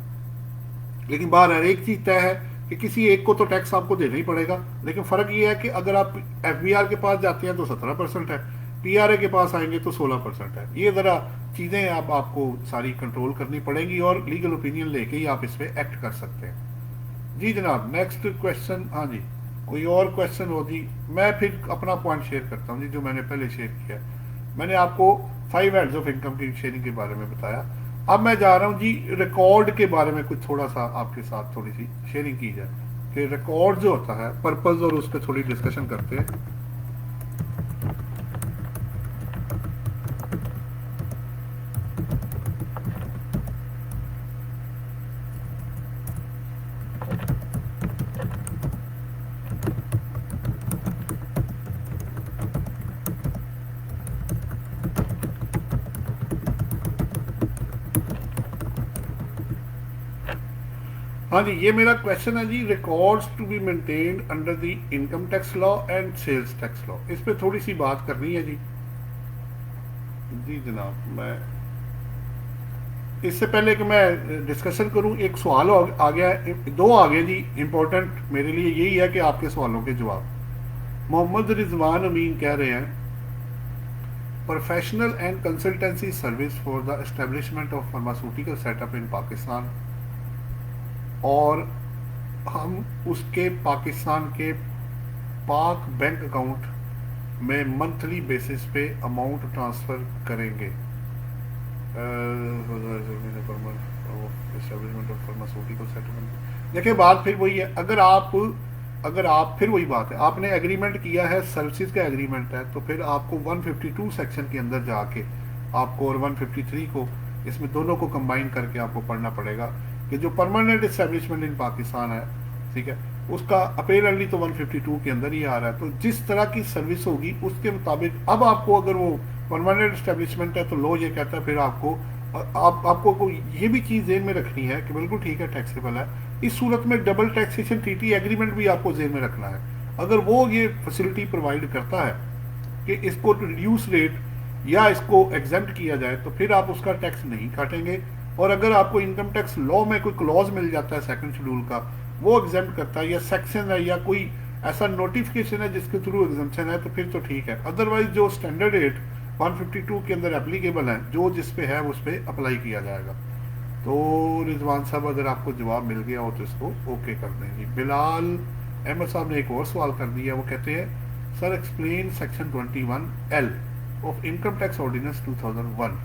लेकिन बाहर हर एक चीज तय है कि किसी एक को तो टैक्स आपको देना ही पड़ेगा। लेकिन फर्क ये है कि अगर आप FBR के पास जाते हैं तो 17% है, PRA के पास आएंगे तो 16% है। ये जरा चीजें अब आपको सारी कंट्रोल करनी पड़ेंगी और लीगल ओपिनियन लेके ही आप इस पे एक्ट कर सकते हैं। जी जनाब, नेक्स्ट क्वेश्चन। हाँ जी, कोई और क्वेश्चन हो जी? मैं फिर अपना पॉइंट शेयर करता हूँ जी, जो मैंने पहले शेयर किया। मैंने आपको 5 हेड्स ऑफ इनकम की शेयरिंग के बारे में बताया। अब मैं जा रहा हूँ जी रिकॉर्ड के बारे में कुछ थोड़ा सा आपके साथ थोड़ी सी शेयरिंग की जाए कि रिकॉर्ड जो होता है पर्पस, और उस पर थोड़ी डिस्कशन करते हैं। हाँ जी, ये मेरा क्वेश्चन है जी, records to be maintained under the income tax law and sales tax law. इस पे थोड़ी सी बात करनी है जी। जी जनाब, मैं इससे पहले कि मैं डिस्कशन करूं, एक सवाल आ गया, दो आ गए जी इंपॉर्टेंट मेरे लिए। यही है कि आपके सवालों के जवाब। मोहम्मद रिजवान अमीन कह रहे हैं, professional and consultancy service for the establishment of pharmaceutical setup in Pakistan, और हम उसके पाकिस्तान के पाक बैंक अकाउंट में मंथली बेसिस पे अमाउंट ट्रांसफ़र करेंगे। देखिए बात फिर वही है, अगर आप फिर वही बात है, आपने एग्रीमेंट किया है, सर्विसेज का एग्रीमेंट है, तो फिर आपको 152 सेक्शन के अंदर जाके आपको और 153 को, इसमें दोनों को कंबाइन करके आपको पढ़ना पड़ेगा कि जो परमानेंट इस्टेब्लिशमेंट इन पाकिस्तान है, ठीक है, उसका अपेरेंटली तो 152 के अंदर ही आ रहा है। तो जिस तरह की सर्विस होगी उसके मुताबिक, अब आपको अगर वो परमानेंट इस्टेब्लिशमेंट है तो लॉ ये कहता है फिर आपको ये भी चीज़ जेन में रखनी है कि बिल्कुल ठीक है, टैक्सेबल है। इस सूरत में डबल टैक्सेशन ट्रीटी एग्रीमेंट भी आपको जेन में रखना है। अगर वो ये फैसिलिटी प्रोवाइड करता है कि इसको रिड्यूस रेट या इसको एग्जेम्प्ट किया जाए तो फिर आप उसका टैक्स नहीं काटेंगे। और अगर आपको इनकम टैक्स लॉ में कोई क्लॉज मिल जाता है सेकंड शेड्यूल का, वो एग्जेम्प्ट करता है, या सेक्शन है या कोई ऐसा नोटिफिकेशन है जिसके थ्रू एग्जेम्पशन है, तो फिर तो ठीक है। अदरवाइज जो स्टैंडर्ड रेट 152 के अंदर एप्लीकेबल है, जो जिस पे है उस पर अप्लाई किया जाएगा। तो रिजवान साहब, अगर आपको जवाब मिल गया हो तो इसको ओके कर देंगे। बिलाल अहमद साहब ने एक और सवाल कर दिया, वो कहते हैं, sir explain section 21L of income tax ordinance 2001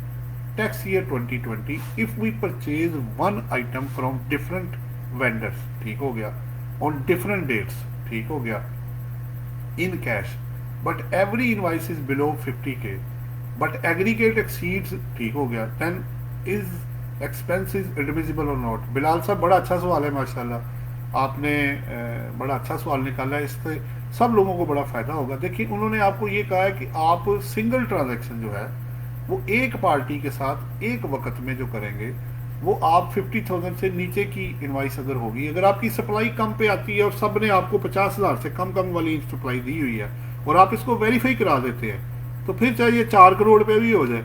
tax year 2020 if we purchase one item from different vendors, ठीक हो गया, ऑन डिफरेंट डेट्स, ठीक हो गया, in cash, but every invoice is below 50K, but aggregate exceeds, ठीक हो गया, then is expense is admissible और नॉट। बिलाल साहब, बड़ा अच्छा सवाल है, माशाल्लाह आपने बड़ा अच्छा सवाल निकाला है, इससे सब लोगों को बड़ा फायदा होगा। देखिए उन्होंने आपको ये कहा है कि आप सिंगल ट्रांजैक्शन जो है वो एक पार्टी के साथ एक वक्त में जो करेंगे, वो आप 50,000 से नीचे की इनवाइस अगर होगी, अगर आपकी सप्लाई कम पे आती है और सब ने आपको 50,000 से कम वाली सप्लाई दी हुई है और आप इसको वेरीफाई करा देते हैं, तो फिर चाहे ये 4 करोड़ पे भी हो जाए,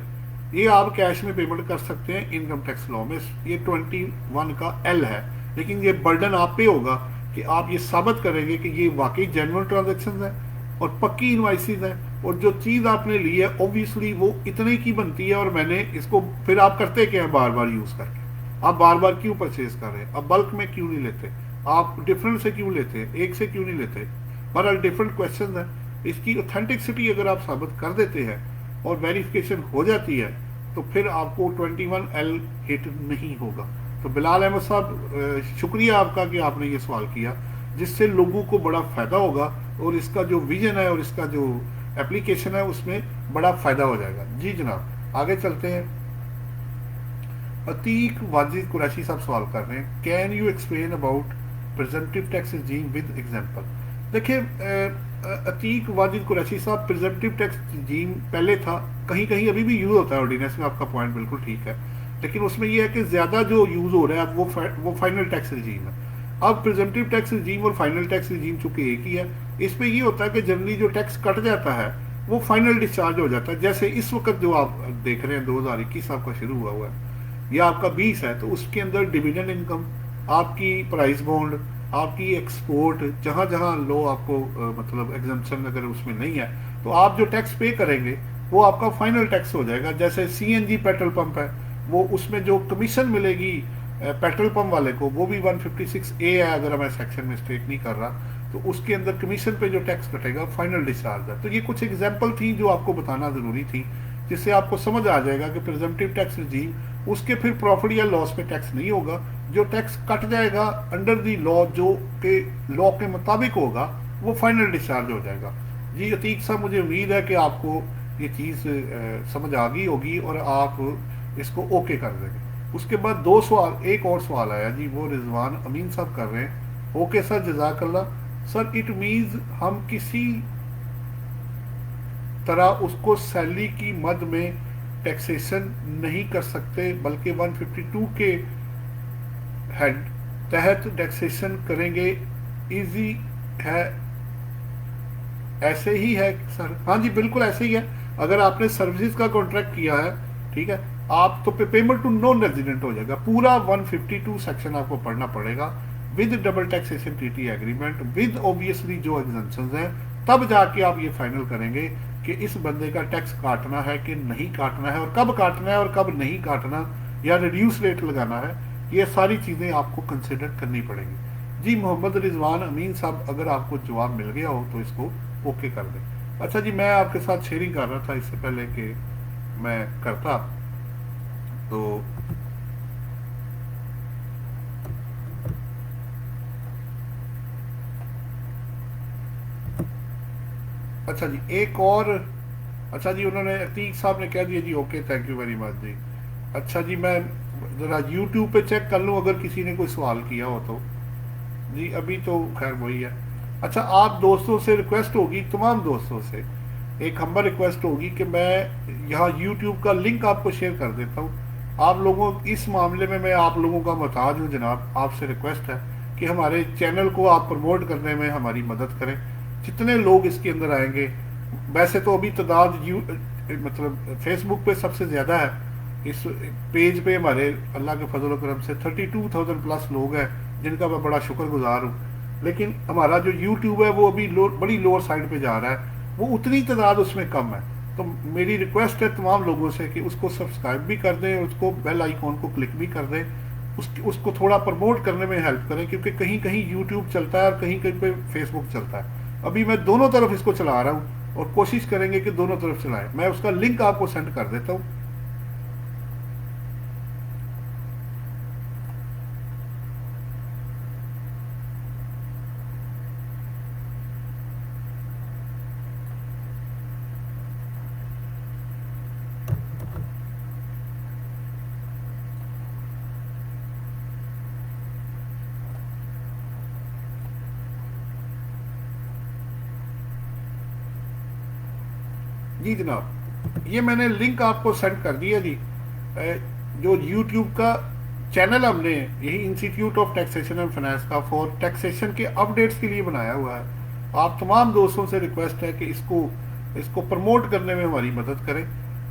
ये आप कैश में पेमेंट कर सकते हैं इनकम टैक्स लॉ में। ये 21 का L है, लेकिन ये बर्डन आप पे होगा कि आप ये साबित करेंगे कि ये वाकई जेन्युइन ट्रांजेक्शन है और पक्की इनवाइसेज है, और जो चीज़ आपने ली है ऑब्वियसली वो इतने की बनती है, और मैंने इसको, फिर आप करते क्या है, बार बार यूज़ करके आप बार बार क्यों परचेज कर रहे हैं, अब बल्क में क्यों नहीं लेते, आप डिफरेंट से क्यों लेते हैं, एक से क्यों नहीं लेते। बहरहाल डिफरेंट क्वेश्चन है, इसकी ऑथेंटिसिटी अगर आप साबित कर देते हैं और वेरिफिकेशन हो जाती है तो फिर आपको 21L हिट नहीं होगा। तो बिलाल अहमद साहब, शुक्रिया आपका कि आपने ये सवाल किया, जिससे लोगों को बड़ा फ़ायदा होगा और इसका जो विजन है और इसका जो एप्लीकेशन है उसमें बड़ा फ़ायदा हो जाएगा। जी जनाब, आगे चलते हैं। अतीक वाजिद कुरैशी साहब सवाल कर रहे हैं, can you explain about presumptive tax regime with example. देखिए अतीक वाजिद कुरैशी साहब, प्रिजम्पटिव टैक्स रिजीम पहले था, कहीं कहीं अभी भी यूज़ होता है ऑर्डिनेंस में, आपका पॉइंट बिल्कुल ठीक है, लेकिन उसमें यह है कि ज़्यादा जो यूज़ हो रहा है अब वो फाइनल टैक्स रिजीम है। अब प्रिजम्पटिव टैक्स रिजीम और फाइनल टैक्स रिजीम चूंकि एक ही है, इसमें ये होता है कि जनरली जो टैक्स कट जाता है वो फाइनल डिस्चार्ज हो जाता है। जैसे इस वक्त जो आप देख रहे हैं 2021 आपका शुरू हुआ है या आपका 20 है, तो उसके अंदर डिविडेंड इनकम, आपकी प्राइस बॉन्ड, आपकी एक्सपोर्ट, जहाँ जहाँ लो आपको मतलब एग्जम्पशन अगर उसमें नहीं है तो आप जो टैक्स पे करेंगे वो आपका फाइनल टैक्स हो जाएगा। जैसे CNG पेट्रोल पंप है, वो उसमें जो कमीशन मिलेगी पेट्रोल पंप वाले को वो भी 156A है, अगर मैं सेक्शन मिस्टेक नहीं कर रहा, तो उसके अंदर कमीशन पे जो टैक्स कटेगा फाइनल डिस्चार्ज है। तो ये कुछ एग्जांपल थी जो आपको बताना ज़रूरी थी, जिससे आपको समझ आ जाएगा कि प्रिजम्पटिव टैक्स रिजीम उसके फिर प्रॉफिट या लॉस पे टैक्स नहीं होगा, जो टैक्स कट जाएगा अंडर दी लॉ, जो के लॉ के मुताबिक होगा वो फाइनल डिस्चार्ज हो जाएगा। जी अतीक साहब, मुझे उम्मीद है कि आपको ये चीज़ समझ आ गई होगी और आप इसको ओके कर देंगे। उसके बाद दो सवाल, एक और सवाल आया जी, वो रिजवान अमीन साहब कर रहे हैं। ओके सर, जजाकल्ला सर, इट मीन्स हम किसी तरह उसको सैलरी की मद में टैक्सेशन नहीं कर सकते, बल्कि 152 के हेड तहत टैक्सेशन करेंगे, इजी है, ऐसे ही है सर? हाँ जी बिल्कुल ऐसे ही है। अगर आपने सर्विसेज का कॉन्ट्रैक्ट किया है, ठीक है, आप तो पेमेंट टू नॉन रेजिडेंट हो जाएगा, पूरा 152 सेक्शन आपको पढ़ना पड़ेगा with double taxation treaty agreement, with obviously जो एग्जम्पशंस हैं, तब जाके आप ये फाइनल करेंगे कि इस बंदे का टैक्स काटना है कि नहीं काटना है, और कब काटना है और कब नहीं काटना, या रिड्यूस रेट लगाना है। ये सारी चीज़ें आपको कंसिडर करनी पड़ेंगी। जी मोहम्मद रिजवान अमीन साहब, अगर आपको जवाब मिल गया हो तो इसको ओके कर दें। अच्छा जी, मैं आपके साथ शेयरिंग कर रहा था इससे पहले कि मैं करता, तो अच्छा जी एक और, अच्छा जी उन्होंने अतीक साहब ने कह दिया जी okay, thank you very much जी। अच्छा जी, मैं ज़रा यूट्यूब पे चेक कर लूँ अगर किसी ने कोई सवाल किया हो तो। जी अभी तो खैर वही है। अच्छा, आप दोस्तों से रिक्वेस्ट होगी, तमाम दोस्तों से एक हम्बल रिक्वेस्ट होगी कि मैं यहाँ यूट्यूब का लिंक आपको शेयर कर देता हूँ। आप लोगों, इस मामले में मैं आप लोगों का मोहताज हूँ जनाब, आपसे रिक्वेस्ट है कि हमारे चैनल को आप प्रमोट करने में हमारी मदद करें। जितने लोग इसके अंदर आएंगे, वैसे तो अभी तादाद मतलब फेसबुक पे सबसे ज़्यादा है, इस पेज पे हमारे अल्लाह के फजल करम से 32,000 प्लस लोग हैं, जिनका मैं बड़ा शुक्रगुजार हूँ। लेकिन हमारा जो यूट्यूब है वो अभी बड़ी लोअर साइड पे जा रहा है, वो उतनी तादाद उसमें कम है। तो मेरी रिक्वेस्ट है तमाम लोगों से कि उसको सब्सक्राइब भी कर दें, उसको बेल आइकॉन को क्लिक भी कर दें, उसको थोड़ा प्रमोट करने में हेल्प करें, क्योंकि कहीं कहीं यूट्यूब चलता है और कहीं कहीं पे फेसबुक चलता है। अभी मैं दोनों तरफ इसको चला रहा हूँ और कोशिश करेंगे कि दोनों तरफ चलाएं। मैं उसका लिंक आपको सेंड कर देता हूँ। जी जनाब, ये मैंने लिंक आपको सेंड कर दिया जी। जो यूट्यूब का चैनल हमने यही institute of taxation and finance का फॉर टैक्सेशन के अपडेट्स के लिए बनाया हुआ है। आप तमाम दोस्तों से रिक्वेस्ट है कि इसको प्रमोट करने में हमारी मदद करें।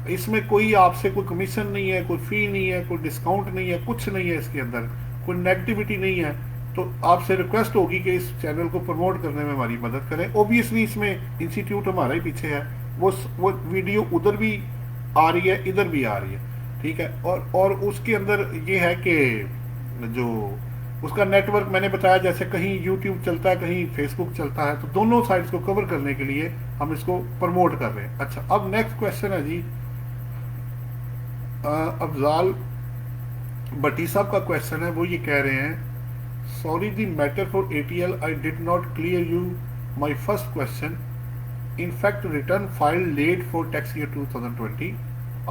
इसमें कोई आपसे कोई कमीशन नहीं है, कोई फ़ी नहीं है, कोई डिस्काउंट नहीं है, कुछ नहीं है, इसके अंदर कोई नेगेटिविटी नहीं है। तो आपसे रिक्वेस्ट होगी कि इस चैनल को प्रमोट करने में हमारी मदद करें। ओबियसली इसमें इंस्टीट्यूट हमारा ही पीछे है, वो वीडियो उधर भी आ रही है, इधर भी आ रही है, ठीक है। और उसके अंदर ये है कि जो उसका नेटवर्क मैंने बताया, जैसे कहीं यूट्यूब चलता है, कहीं फेसबुक चलता है, तो दोनों साइट्स को कवर करने के लिए हम इसको प्रमोट कर रहे हैं। अच्छा, अब नेक्स्ट क्वेश्चन है जी अफजाल भट्टी साहब का क्वेश्चन है। वो ये कह रहे हैं, sorry the matter for ATL, I did not clear you my first question. In fact, return filed late for tax year 2020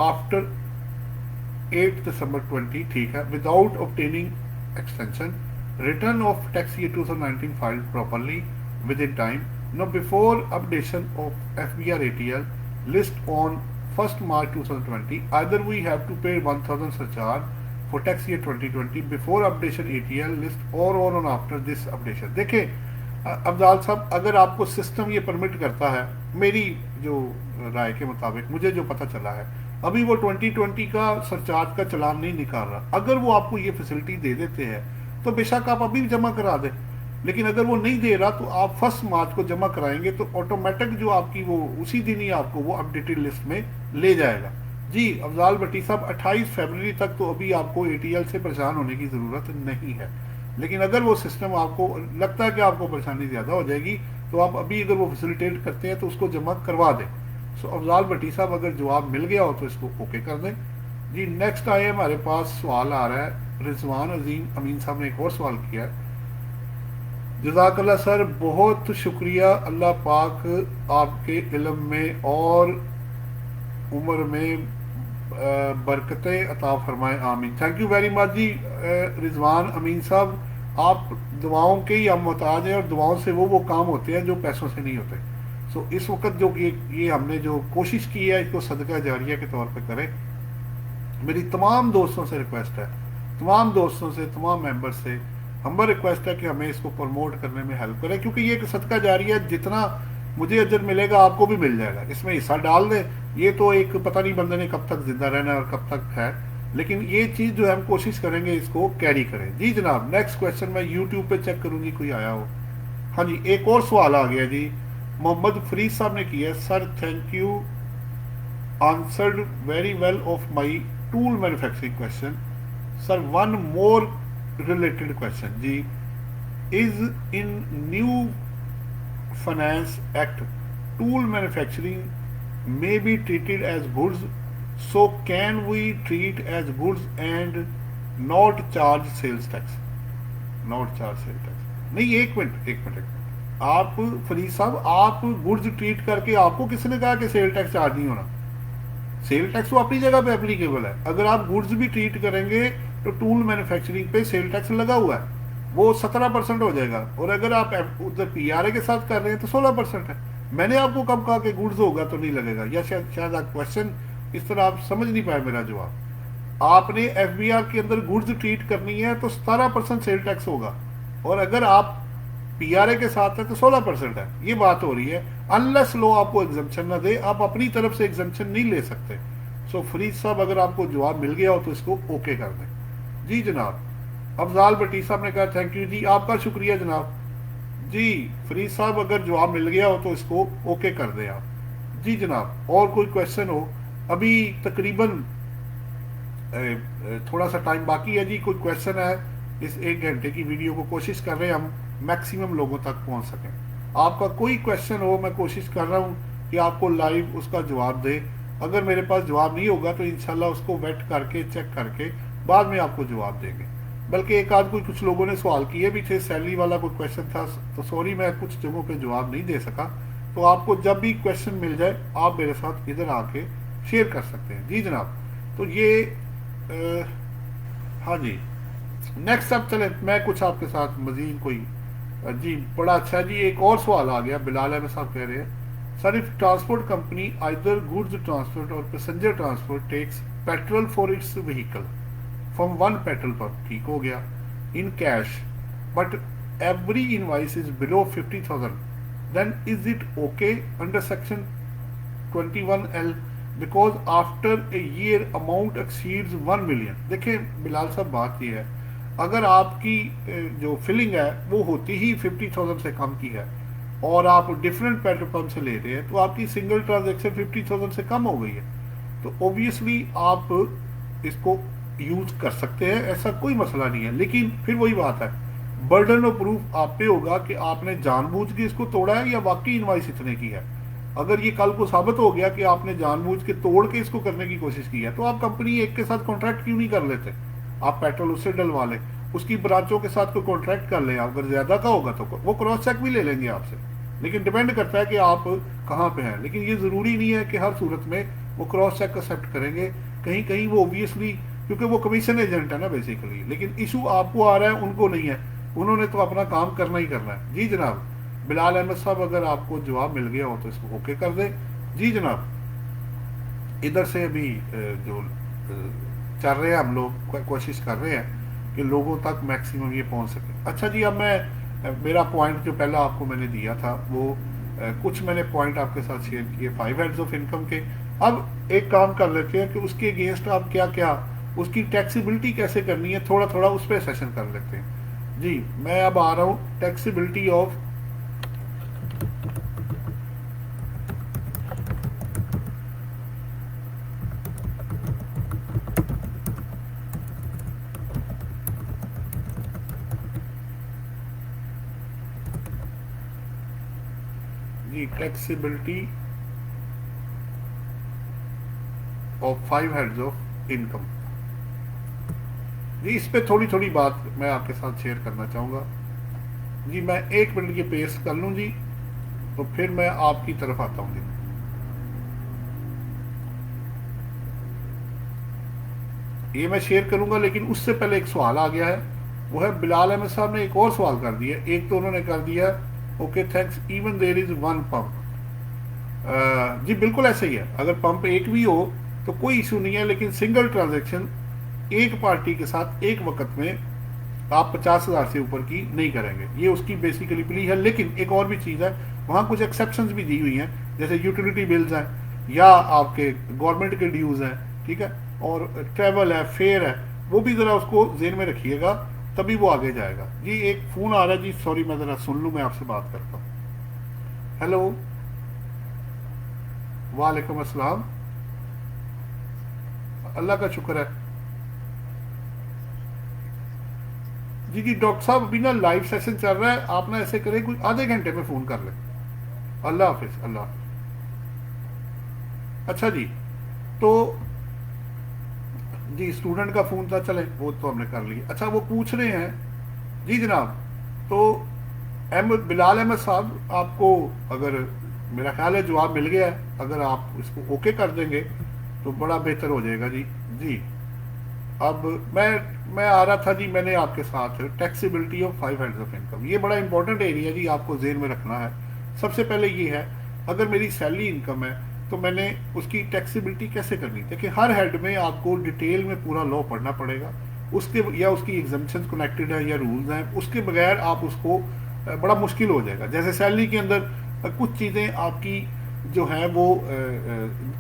after 8 December 20, ठीक है, without obtaining extension. Return of tax year 2019 filed properly within time. Now, before updation of FBR ATL list on 1st March 2020, either we have to pay 1000 surcharge for tax year 2020 before updation ATL list or on after this updation. देखिए अफजाल साहब, अगर आपको सिस्टम ये परमिट करता है, मेरी जो राय के मुताबिक मुझे जो पता चला है, अभी वो 2020 का सरचार्ज का चलान नहीं निकाल रहा। अगर वो आपको ये फैसिलिटी दे देते हैं तो बेशक आप अभी जमा करा दें, लेकिन अगर वो नहीं दे रहा तो आप 1 मार्च को जमा कराएंगे तो ऑटोमेटिक जो आपकी वो उसी दिन ही आपको वो अपडेटेड लिस्ट में ले जाएगा। जी अफजाल भट्टी साहब, 28 फरवरी तक तो अभी आपको ATL से परेशान होने की ज़रूरत नहीं है, लेकिन अगर वो सिस्टम आपको लगता है कि आपको परेशानी ज़्यादा हो जाएगी तो आप अभी अगर वो फैसिलिटेट करते हैं तो उसको जमा करवा दें। सो अफजाल भट्टी साहब, अगर जवाब मिल गया हो तो इसको ओके कर दें। जी नेक्स्ट आए हमारे पास सवाल आ रहा है, रिजवान अजीम अमीन साहब ने एक और सवाल किया है। जज़ाकल्लाह सर, बहुत शुक्रिया, अल्लाह पाक आपके इल्म में और उम्र में बरकतें अता फरमाए, आमीन। थैंक यू वेरी मच जी रिजवान अमीन साहब, आप दुआओं के ही हम मोहताज हैं और दुआओं से वो काम होते हैं जो पैसों से नहीं होते। सो इस वक्त जो ये हमने जो कोशिश की है इसको सदका जारिया के तौर पे करें। मेरी तमाम दोस्तों से रिक्वेस्ट है, तमाम दोस्तों से, तमाम मेंबर से हम्बल रिक्वेस्ट है कि हमें इसको प्रमोट करने में हेल्प करें, क्योंकि ये एक सदका जारिया, जितना मुझे अजर मिलेगा आपको भी मिल जाएगा, इसमें हिस्सा डाल दें। ये तो एक पता नहीं बंदे ने कब तक जिंदा रहना और कब तक है, लेकिन ये चीज़ जो है हम कोशिश करेंगे इसको कैरी करें। जी जनाब, नेक्स्ट क्वेश्चन मैं यूट्यूब पे चेक करूंगी कोई आया हो। हाँ जी, एक और सवाल आ गया जी, मोहम्मद फरीद साहब ने किया है। Sir thank you, answered very well of my tool manufacturing question. Sir one more related question जी, is in new finance act tool manufacturing may be treated as goods, so can we treat as goods and not charge sales tax? Not charge sales tax? नहीं, एक मिनट आप फरीद साहब, आप गुड्स ट्रीट करके आपको किसने कहा कि सेल टैक्स चार्ज नहीं होना? सेल टैक्स तो अपनी जगह पे एप्लीकेबल है। अगर आप गुड्स भी ट्रीट करेंगे तो टूल मैन्युफैक्चरिंग पे सेल टैक्स लगा हुआ है, वो 17% हो जाएगा, और अगर आप उधर PRA के साथ कर रहे हैं तो 16% है। मैंने आपको कब कहा कि गुड्स होगा तो नहीं लगेगा? या शायद आप क्वेश्चन इस तरह आप समझ नहीं पाए मेरा जवाब। आपने FBR के अंदर गुड्स ट्रीट करनी है तो 17% सेल टैक्स होगा, और अगर आप PRA के साथ है तो 16% है। ये बात हो रही है, अनलेस लो आपको एग्जाम्पशन ना दे, आप अपनी तरफ से एग्जाम्पशन नहीं ले सकते। सो फरीद साहब, अगर आपको जवाब मिल गया हो तो इसको ओके कर दें। जी जनाब, अफजाल भट्टी साहब ने कहा थैंक यू जी, आपका शुक्रिया जनाब। जी फरीद साहब, अगर जवाब मिल गया हो तो इसको ओके कर दें आप। जी जनाब, और कोई क्वेश्चन हो? अभी तकरीबन थोड़ा सा टाइम बाकी है जी। कोई क्वेश्चन है? इस 1 घंटे की वीडियो को कोशिश कर रहे हैं हम मैक्सिमम लोगों तक पहुंच सकें। आपका कोई क्वेश्चन हो, मैं कोशिश कर रहा हूं कि आपको लाइव उसका जवाब दे। अगर मेरे पास जवाब नहीं होगा तो इंशाल्लाह उसको वेट करके, चेक करके बाद में आपको जवाब देंगे। बल्कि एक आध कुछ लोगों ने सवाल किए भी थे, सैलरी वाला कोई क्वेश्चन था, तो सॉरी मैं कुछ जगहों पे जवाब नहीं दे सका। तो आपको जब भी क्वेश्चन मिल जाए आप मेरे साथ इधर आके शेयर कर सकते हैं। जी जनाब, तो ये हाँ जी, नेक्स्ट अब चले, मैं कुछ आपके साथ मजीद कोई जी बड़ा अच्छा जी। एक और सवाल आ गया, बिलाल अहमद साहब कह रहे हैं, sir if transport company either goods transport और passenger transport takes petrol for its vehicle from one petrol pump, ठीक हो गया, in cash, but every invoice is below 50,000, then is it okay under section 21L because after a year amount exceeds 1 million? देखिए बिलाल साहब, बात ये है, अगर आपकी जो फिलिंग है वो होती ही 50,000 से कम की है और आप डिफरेंट पेट्रोल पंप से ले रहे हैं तो आपकी सिंगल ट्रांजेक्शन 50,000 से कम हो गई है, तो ऑब्वियसली आप इसको यूज कर सकते हैं, ऐसा कोई मसला नहीं है। लेकिन फिर वही बात है, बर्डन ऑफ प्रूफ आप पे होगा कि आपने जानबूझ के इसको तोड़ा है या वाकई इनवाइस इतने की है। अगर ये कल को साबित हो गया कि आपने जानबूझ के तोड़ के इसको करने की कोशिश की है, तो आप कंपनी एक के साथ कॉन्ट्रैक्ट क्यों नहीं कर लेते? आप पेट्रोल उससे डलवा लें, उसकी ब्रांचों के साथ कोई कॉन्ट्रैक्ट कर लें। अगर ज्यादा का होगा तो वो क्रॉस चेक भी ले लेंगे आपसे, लेकिन डिपेंड करता है कि आप कहाँ पे हैं। लेकिन ये जरूरी नहीं है कि हर सूरत में वो क्रॉस चेक एक्सेप्ट करेंगे। कहीं कहीं वो ऑब्वियसली, क्योंकि वो कमीशन एजेंट है ना बेसिकली। लेकिन इशू आपको आ रहा है, उनको नहीं है। उन्होंने तो अपना काम करना ही करना है। जी जनाब बिलाल अहमद साहब, अगर आपको जवाब मिल गया हो तो इसको ओके कर दें। जी जनाब, इधर से अभी जो चल रहे हैं हम लोग, कोशिश कर रहे हैं कि लोगों तक मैक्सिमम ये पहुंच सके। अच्छा जी, अब मैं मेरा पॉइंट जो पहला आपको मैंने दिया था वो कुछ मैंने पॉइंट आपके साथ शेयर किए 5 हेड्स ऑफ इनकम के। अब एक काम कर लेते हैं कि उसके अगेंस्ट आप क्या क्या उसकी टैक्सीबिलिटी कैसे करनी है, थोड़ा थोड़ा उस पर सेशन कर लेते हैं। जी मैं अब आ रहा हूँ टैक्सीबिलिटी ऑफ जी taxability of 5 heads of income. जी इस पे थोड़ी थोड़ी बात मैं आपके साथ शेयर करना चाहूँगा। जी मैं 1 मिनट की पेश कर लूँ जी, तो फिर मैं आपकी तरफ आता हूँ जी। ये मैं शेयर करूंगा, लेकिन उससे पहले एक सवाल आ गया है, वो है बिलाल अहमद साहब ने एक और सवाल कर दिया। एक तो उन्होंने कर दिया okay thanks even there is 1 pump. जी बिल्कुल ऐसे ही है, अगर पंप एक भी हो तो कोई इशू नहीं है, लेकिन सिंगल ट्रांजैक्शन एक पार्टी के साथ एक वक्त में आप 50,000 से ऊपर की नहीं करेंगे। ये उसकी बेसिकली प्ली है। लेकिन एक और भी चीज़ है, वहाँ कुछ एक्सेप्शंस भी दी हुई हैं, जैसे यूटिलिटी बिल्स हैं या आपके गवर्नमेंट के ड्यूज हैं, ठीक है, और ट्रैवल है, फेयर है, वो भी ज़रा उसको जेन में रखिएगा, तभी वो आगे जाएगा। जी एक फ़ोन आ रहा है जी, सॉरी मैं ज़रा सुन लूँ, मैं आपसे बात करता हूँ। हेलो, वालेकुम अस्सलाम। अल्लाह का शुक्र है। जी जी डॉक्टर साहब, अभी ना लाइव सेशन चल रहा है, आप ना ऐसे करें कुछ आधे घंटे में फ़ोन कर लें। अल्लाह हाफिज़, अल्लाह हाफिज़। अच्छा जी, तो जी स्टूडेंट का फ़ोन था, चले वो तो हमने कर लिया। अच्छा वो पूछ रहे हैं जी जनाब, तो बिलाल अहमद साहब, आपको अगर मेरा ख्याल है जवाब मिल गया है, अगर आप इसको ओके कर देंगे तो बड़ा बेहतर हो जाएगा जी। जी अब मैं आ रहा था जी, मैंने आपके साथ taxability of 5 heads of income, ये बड़ा इंपॉर्टेंट एरिया जी, आपको जेन में रखना है। सबसे पहले ये है, अगर मेरी सैलरी इनकम है तो मैंने उसकी टैक्सीबिलिटी कैसे करनी। देखिए हर हेड में आपको डिटेल में पूरा लॉ पढ़ना पड़ेगा, उसके या उसकी एग्जाम्पशन कनेक्टेड है या रूल्स हैं, उसके बगैर आप उसको बड़ा मुश्किल हो जाएगा। जैसे सैलरी के अंदर कुछ चीज़ें आपकी जो है वो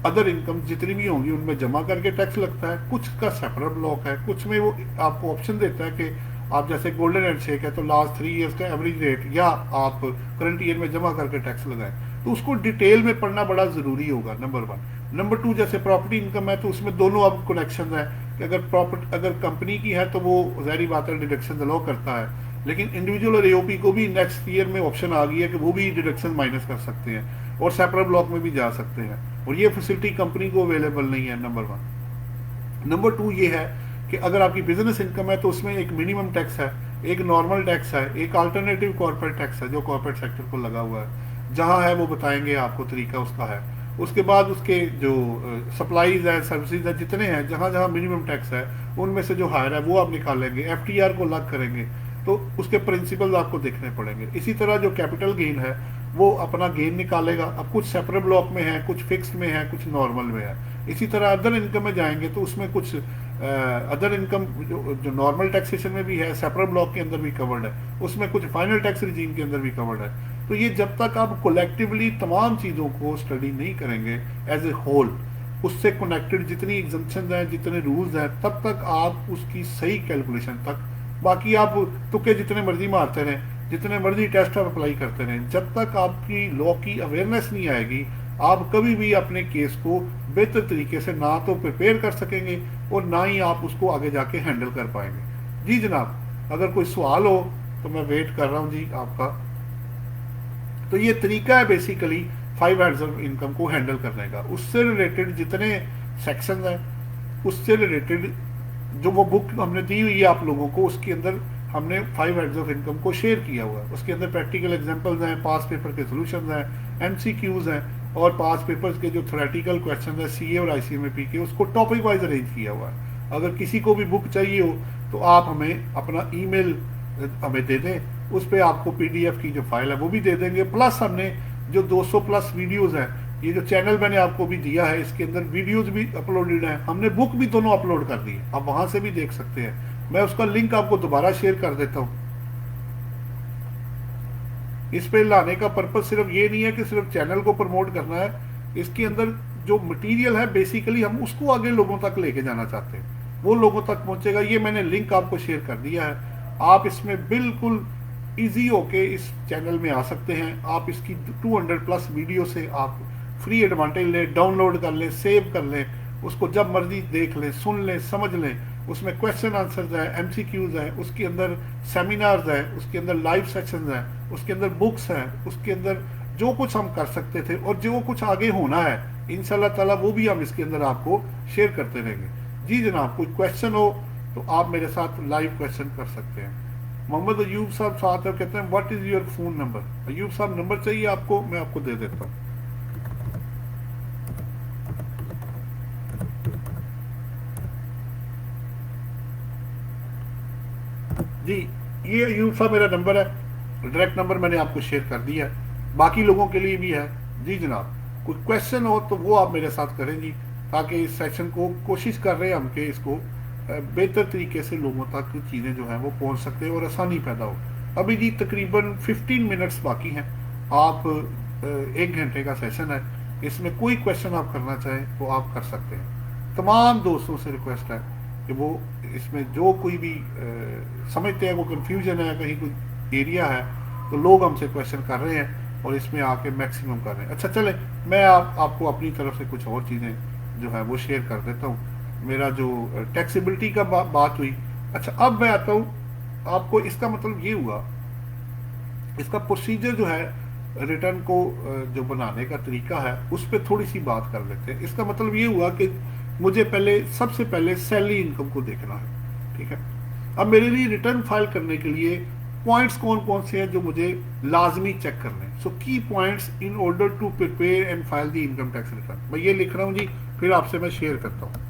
अदर इनकम जितनी भी होंगी उनमें जमा करके टैक्स लगता है, कुछ का सेपरेट ब्लॉक है, कुछ में वो आपको ऑप्शन देता है कि आप जैसे गोल्डन हैंडशेक है तो लास्ट 3 ईयर्स का एवरेज रेट या आप करंट ईयर में जमा करके टैक्स लगाएं, तो उसको डिटेल में पढ़ना बड़ा ज़रूरी होगा, नंबर 1। नंबर 2, जैसे प्रॉपर्टी इनकम है तो उसमें दोनों अब कनेक्शन है कि अगर कंपनी की है तो वो ज़ाहिर बात है डिडक्शन अलाउ करता है, लेकिन इंडिविजुअल और एओपी को भी नेक्स्ट ईयर में ऑप्शन आ गई है कि वो भी डिडक्शन माइनस कर सकते हैं और सेपरेट ब्लॉक में भी जा सकते हैं, और ये फैसिलिटी कंपनी को अवेलेबल नहीं है, नंबर 1। नंबर 2 ये है कि अगर आपकी बिजनेस इनकम है तो उसमें एक मिनिमम टैक्स है, एक नॉर्मल टैक्स है, एक अल्टरनेटिव कॉर्पोरेट टैक्स है जो कॉर्पोरेट सेक्टर को लगा हुआ है, जहाँ है वो बताएंगे आपको, तरीका उसका है। उसके बाद उसके जो सप्लाईज है, सर्विसेज है, जितने हैं, जहाँ जहाँ मिनिमम टैक्स है उनमें से जो हायर है वो आप निकालेंगे, एफटीआर को अलग करेंगे, तो उसके प्रिंसिपल आपको देखने पड़ेंगे। इसी तरह जो कैपिटल गेन है वो अपना गेन निकालेगा। अब कुछ सेपरेट ब्लॉक में है, कुछ फिक्स्ड में है, कुछ नॉर्मल में है। इसी तरह अदर इनकम में जाएंगे तो उसमें कुछ अदर इनकम जो नॉर्मल टैक्सेशन में भी है, सेपरेट ब्लॉक के अंदर भी कवर्ड है, उसमें कुछ फाइनल टैक्स रिजीम के अंदर भी कवर्ड है। तो ये जब तक आप कोलेक्टिवली तमाम चीज़ों को स्टडी नहीं करेंगे एज ए होल, उससे कनेक्टेड जितनी एग्जम्पशन हैं, जितने रूल्स हैं, तब तक आप उसकी सही कैलकुलेशन तक, बाकी आप तुक्के जितने मर्जी मारते रहें, जितने मर्जी टेस्ट आप अप्लाई करते रहें, जब तक आपकी लॉ की अवेयरनेस नहीं आएगी आप कभी भी अपने केस को बेहतर तरीके से ना तो प्रिपेयर कर सकेंगे और ना ही आप उसको आगे जाके हैंडल कर पाएंगे। जी जनाब, अगर कोई सवाल हो तो मैं वेट कर रहा हूँ जी आपका। तो ये तरीका है बेसिकली 5 हेड्स ऑफ इनकम को हैंडल करने का। उससे रिलेटेड जितने सेक्शन हैं, उससे रिलेटेड जो वो बुक हमने दी हुई है आप लोगों को, उसके अंदर हमने 5 हेड्स ऑफ इनकम को शेयर किया हुआ है। उसके अंदर प्रैक्टिकल एग्जांपल्स हैं, पास पेपर के सॉल्यूशंस हैं, एमसीक्यूज हैं, और पास पेपर्स के जो थ्योरेटिकल क्वेश्चन है सीए और आईसीएमपी के, उसको टॉपिक वाइज अरेंज किया हुआ है। अगर किसी को भी बुक चाहिए हो तो आप हमें अपना ईमेल हमें दे दें, उस पर आपको पीडीएफ की जो फाइल है वो भी दे देंगे। प्लस हमने जो 200 प्लस वीडियोस हैं, ये जो चैनल मैंने आपको भी दिया है, इसके अंदर वीडियोस भी अपलोडेड हैं, हमने बुक भी दोनों अपलोड कर दी है, आप वहां से भी देख सकते हैं। मैं उसका लिंक आपको दोबारा शेयर कर देता हूँ। इस पे लाने का पर्पज सिर्फ ये नहीं है कि सिर्फ चैनल को प्रमोट करना है, इसके अंदर जो मटेरियल है बेसिकली हम उसको आगे लोगों तक लेके जाना चाहते हैं, वो लोगों तक पहुंचेगा। ये मैंने लिंक आपको शेयर कर दिया है, आप इसमें बिल्कुल इजी होके इस चैनल में आ सकते हैं। आप इसकी 200 प्लस वीडियो से आप फ्री एडवांटेज लें, डाउनलोड कर लें, सेव कर लें, उसको जब मर्जी देख लें, सुन लें, समझ लें। उसमें क्वेश्चन आंसर्स हैं, एमसीक्यूज हैं, उसके अंदर सेमिनार्स हैं, उसके अंदर लाइव सेशंस हैं, उसके अंदर बुक्स हैं, उसके अंदर जो कुछ हम कर सकते थे और जो कुछ आगे होना है इंशाल्लाह ताला वो भी हम इसके अंदर आपको शेयर करते रहेंगे। जी जनाब, कोई क्वेश्चन हो तो आप मेरे साथ लाइव क्वेश्चन कर सकते हैं। मोहम्मद अयूब साहब साथ है, कहते हैं what is your phone number. Ayub साहब नंबर चाहिए आपको, मैं आपको दे देता हूँ। जी, ये अयूब साहब मेरा नंबर है, डायरेक्ट नंबर मैंने आपको शेयर कर दिया है, बाकी लोगों के लिए भी है। जी जनाब, कोई क्वेश्चन हो तो वो आप मेरे साथ करें जी, ताकि इस सेशन को कोशिश कर रहे हैं हम कि इसको बेहतर तरीके से लोगों तक चीज़ें जो हैं वो पहुंच सकते हैं और आसानी पैदा हो। अभी जी तकरीबन 15 मिनट्स बाकी हैं, आप 1 घंटे का सेशन है, इसमें कोई क्वेश्चन आप करना चाहें तो आप कर सकते हैं। तमाम दोस्तों से रिक्वेस्ट है कि वो इसमें जो कोई भी समझते हैं वो कंफ्यूजन है, कहीं कोई एरिया है, तो लोग हमसे क्वेश्चन कर रहे हैं और इसमें आके मैक्सिमम कर रहे हैं। अच्छा चले, मैं आपको अपनी तरफ से कुछ और चीज़ें जो है वो शेयर कर देता हूँ। मेरा जो टैक्सेबिलिटी का बात हुई, अच्छा अब मैं आता हूँ आपको, इसका मतलब ये हुआ, इसका प्रोसीजर जो है रिटर्न को जो बनाने का तरीका है उस पर थोड़ी सी बात कर लेते हैं। इसका मतलब ये हुआ कि मुझे सबसे पहले सैलरी इनकम को देखना है, ठीक है। अब मेरे लिए रिटर्न फाइल करने के लिए पॉइंट्स कौन कौन से हैं जो मुझे लाजमी चेक करने हैं। So key points in order to prepare and file the income tax return, मैं ये लिख रहा हूँ जी, फिर आपसे मैं शेयर करता हूँ।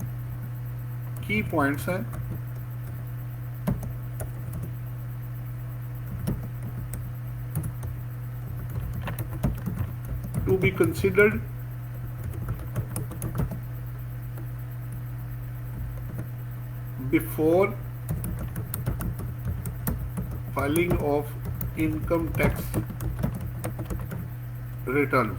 की पॉइंट्स हैं to be considered before filing of income tax return।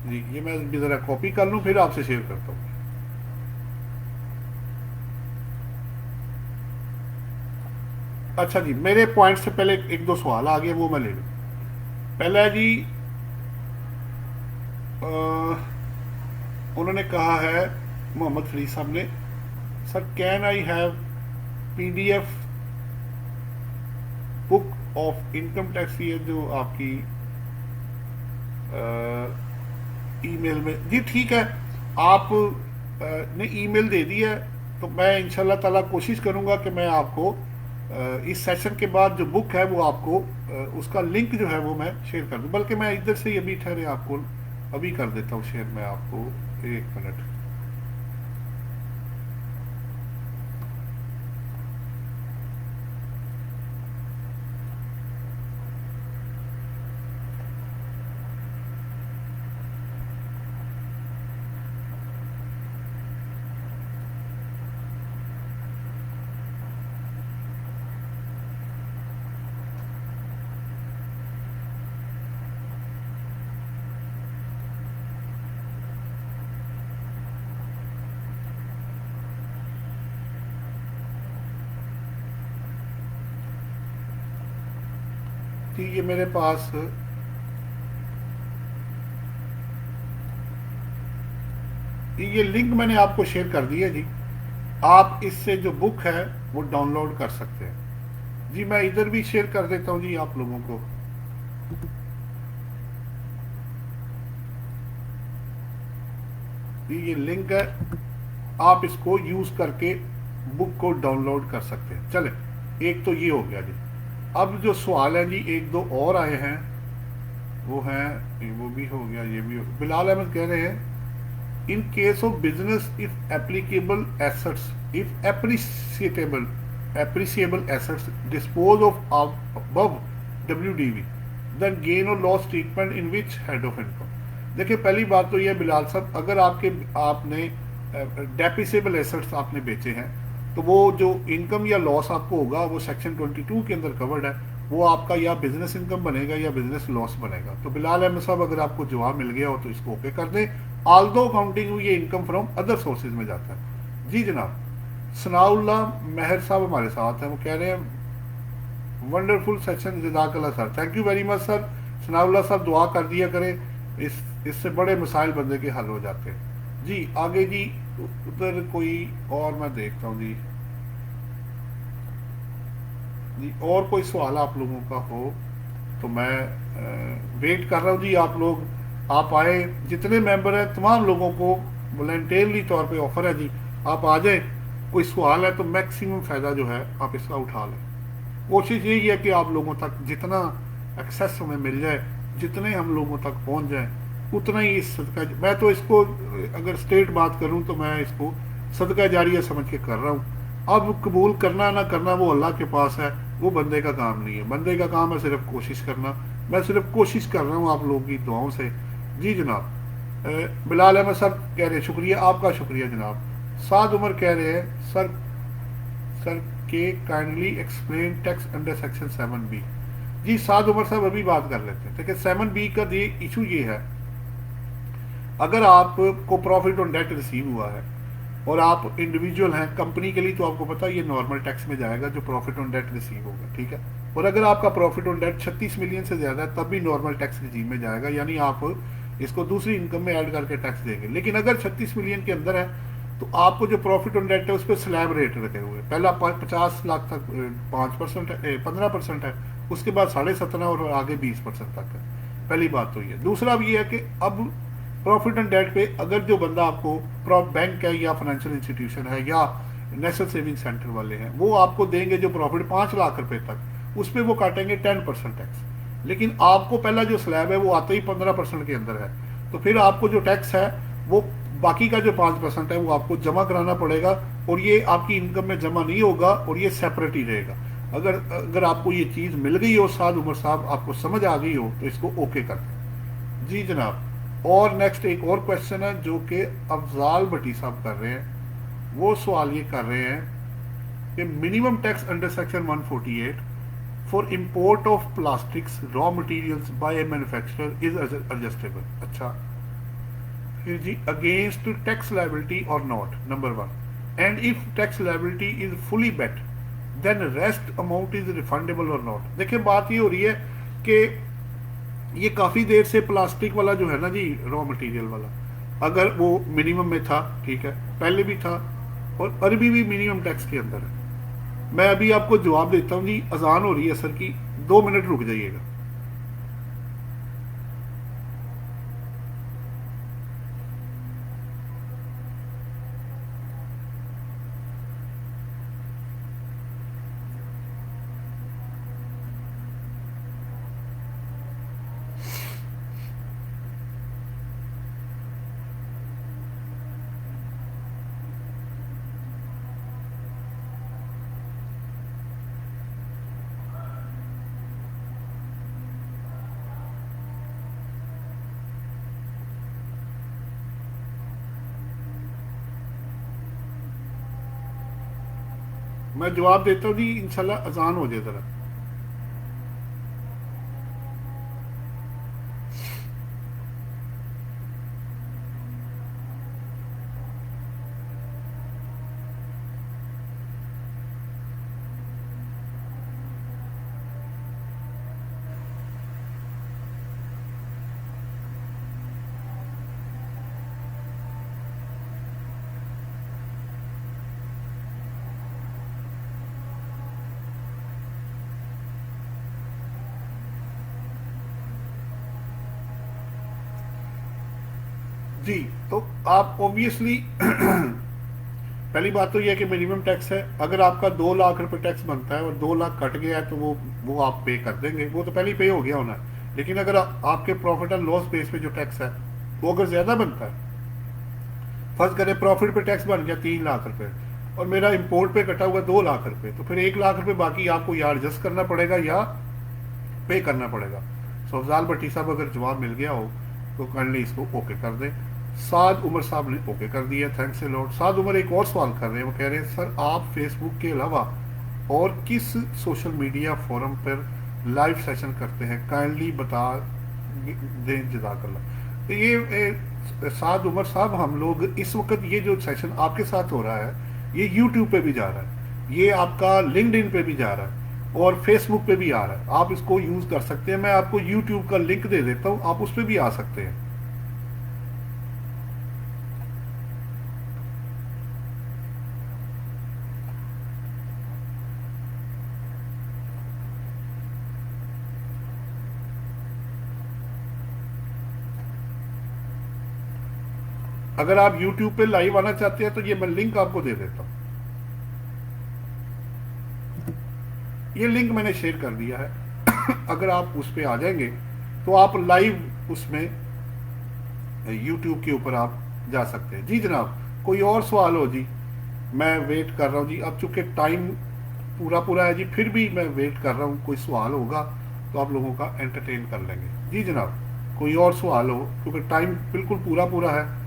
जी, ये मैं भी जरा कॉपी कर लूं फिर आपसे शेयर करता हूं। अच्छा जी, मेरे पॉइंट से पहले एक दो सवाल आ गए, वो मैं ले लूँ। पहला जी, उन्होंने कहा है मोहम्मद फरीद साहब ने, sir can I have PDF book of income tax, ये जो आपकी ईमेल में। जी ठीक है, आप ने ईमेल दे दी है तो मैं इंशाल्लाह ताला कोशिश करूंगा कि मैं आपको इस सेशन के बाद जो बुक है वो आपको उसका लिंक जो है वो मैं शेयर कर दूं। बल्कि मैं इधर से ये भी ठहरे आपको अभी कर देता हूँ शेयर, मैं आपको 1 मिनट। जी ये मेरे पास ये लिंक मैंने आपको शेयर कर दिया जी। आप इससे जो बुक है वो डाउनलोड कर सकते हैं जी। मैं इधर भी शेयर कर देता हूँ जी आप लोगों को। जी ये लिंक है, आप इसको यूज करके बुक को डाउनलोड कर सकते हैं। चले, एक तो ये हो गया जी। अब जो सवाल है जी, एक दो और आए हैं, वो हैं, वो भी हो गया, ये भी हो। बिलाल अहमद कह रहे हैं, in case of business if applicable assets, if appreciable assets dispose of above WDV, then gain or loss treatment in which head of income। देखिए पहली बात तो ये बिलाल साहब, अगर आपने डेप्रिसिएबल एसेट्स आपने बेचे हैं तो वो जो इनकम या लॉस आपको होगा वो सेक्शन 22 के अंदर कवर्ड है। वो आपका या बिजनेस इनकम बनेगा या बिजनेस लॉस बनेगा। तो बिलाल अहमद साहब अगर आपको जवाब मिल गया हो तो इसको ओके कर दें। आल्दो काउंटिंग ये इनकम फ्रॉम अदर सोर्सेज में जाता है जी जनाब। सनाउल्ला महर साहब हमारे साथ हैं, वो कह रहे हैं वंडरफुल सेशन, जज़ाकल्लाह sir, thank you very much sir. Sanaullah साहब दुआ कर दिया करें, इससे बड़े मसाइल बंदे के हल हो जाते हैं जी। आगे जी उधर कोई और मैं देखता हूँ जी और कोई सवाल आप लोगों का हो तो मैं वेट कर रहा हूँ जी। आप लोग आप आए, जितने मेंबर हैं तमाम लोगों को वॉलंटियरली तौर पे ऑफर है जी, आप आ जाए। कोई सवाल है तो मैक्सिमम फ़ायदा जो है आप इसका उठा लें। कोशिश यही है कि आप लोगों तक जितना एक्सेस हमें मिल जाए, जितने हम लोगों तक पहुंच जाए, उतना ही इस सदका, मैं तो इसको अगर स्टेट बात करूं तो मैं इसको सदका जारिया समझ के कर रहा हूं। अब कबूल करना ना करना वो अल्लाह के पास है, वो बंदे का काम नहीं है। बंदे का काम है सिर्फ कोशिश करना। मैं सिर्फ कोशिश कर रहा हूँ आप लोगों की दुआओं से जी जनाब। बिलाल अहमद सर कह रहे हैं शुक्रिया, आपका शुक्रिया जनाब। साद उमर कह रहे हैं सर सर के kindly explain tax under section 7B। जी साद उमर साहब अभी बात कर लेते हैं। देखिए 7B का इशू ये है, अगर आपको प्रॉफिट ऑन डेट रिसीव हुआ है और आप इंडिविजुअल हैं, कंपनी के लिए तो आपको पता है ये नॉर्मल टैक्स में जाएगा जो प्रॉफिट ऑन डेट रिसीव होगा, ठीक है। और अगर आपका प्रॉफिट ऑन डेट 36 मिलियन से ज़्यादा है तब भी नॉर्मल टैक्स रिजीम में जाएगा, यानी आप इसको दूसरी इनकम में ऐड करके टैक्स देंगे। लेकिन अगर 36 मिलियन के अंदर है तो आपको जो प्रॉफिट ऑन डेट है उस पर स्लैब रेट रखे हुए, पहला 50 लाख तक 5% है, 15% है, उसके बाद 17.5 और आगे 20% तक है। पहली बात तो ये। दूसरा भी ये है कि अब प्रॉफिट एंड डेट पे अगर जो बंदा आपको बैंक है या फाइनेंशियल इंस्टीट्यूशन है या नेशनल सेविंग सेंटर वाले हैं, वो आपको देंगे जो प्रॉफिट 5 लाख रुपए तक, उस पर वो काटेंगे 10% टैक्स। लेकिन आपको पहला जो स्लैब है वो आते ही 15% के अंदर है, तो फिर आपको जो टैक्स है वो बाकी का जो 5% है वो आपको जमा कराना पड़ेगा, और ये आपकी इनकम में जमा नहीं होगा और ये सेपरेट ही रहेगा। अगर आपको ये चीज़ मिल गई हो साद उमर साहब, आपको समझ आ गई हो तो इसको ओके कर दें जी जनाब। और नेक्स्ट एक और क्वेश्चन है जो कि अफजाल भट्टी साहब कर रहे हैं। वो सवाल ये कर रहे हैं कि minimum tax under section 148 for import of plastics raw materials by a manufacturer is adjustable. अच्छा फिर जी, अगेंस्ट टैक्स लायबिलिटी और not, number 1, and if tax liability is fully paid then rest amount is refundable और नॉट। देखिए बात ये हो रही है कि ये काफ़ी देर से प्लास्टिक वाला जो है ना जी, रॉ मटेरियल वाला, अगर वो मिनिमम में था, ठीक है, पहले भी था, और अरबी भी मिनिमम टैक्स के अंदर है। मैं अभी आपको जवाब देता हूँ जी। अजान हो रही है सर की, 2 मिनट रुक जाइएगा। मैं जवाब देता हूँ जी, इंशाल्लाह अजान हो जाए ज़रा। जी, तो आप ऑब्वियसली पहली बात तो यह है कि मिनिमम टैक्स है। अगर आपका 2 लाख रुपए टैक्स बनता है और 2 लाख कट गया है तो वो आप पे कर देंगे, वो तो पहले ही पे हो गया होना है। लेकिन अगर आपके प्रॉफिट एंड लॉस बेस पे जो टैक्स है वो अगर ज़्यादा बनता है, फर्ज करें प्रॉफिट पे टैक्स बन गया 3 लाख रुपए और मेरा इम्पोर्ट पे कटा हुआ 2 लाख रुपए, तो फिर 1 लाख रुपए बाकी आपको या एडजस्ट करना पड़ेगा या पे करना पड़ेगा। सो अफजाल भट्टी साहब अगर जवाब मिल गया हो तो काइंडली इसको ओके कर दें। साद उमर साहब ने ओके कर दिया, थैंक्स ए लॉट। साद उमर एक और सवाल कर रहे हैं, वो कह रहे हैं सर आप फेसबुक के अलावा और किस सोशल मीडिया फोरम पर लाइव सेशन करते हैं, काइंडली बता दें जज़ाकल्लाह। तो ये साद उमर साहब, हम लोग इस वक्त ये जो सेशन आपके साथ हो रहा है ये यूट्यूब पे भी जा रहा है, ये आपका लिंक्डइन पे भी जा रहा है और फेसबुक पे भी आ रहा है। आप इसको यूज कर सकते हैं। मैं आपको यूट्यूब का लिंक दे देता हूँ, आप उस पर भी आ सकते हैं। अगर आप YouTube पे लाइव आना चाहते हैं तो ये मैं लिंक आपको दे देता हूँ। ये लिंक मैंने शेयर कर दिया है अगर आप उस पर आ जाएंगे तो आप लाइव उसमें YouTube के ऊपर आप जा सकते हैं। जी जनाब, कोई और सवाल हो जी? मैं वेट कर रहा हूँ जी। अब चूंकि टाइम पूरा है जी, फिर भी मैं वेट कर रहा हूँ, कोई सवाल होगा तो आप लोगों का एंटरटेन कर लेंगे। जी जनाब, कोई और सवाल हो, क्योंकि टाइम बिल्कुल पूरा है।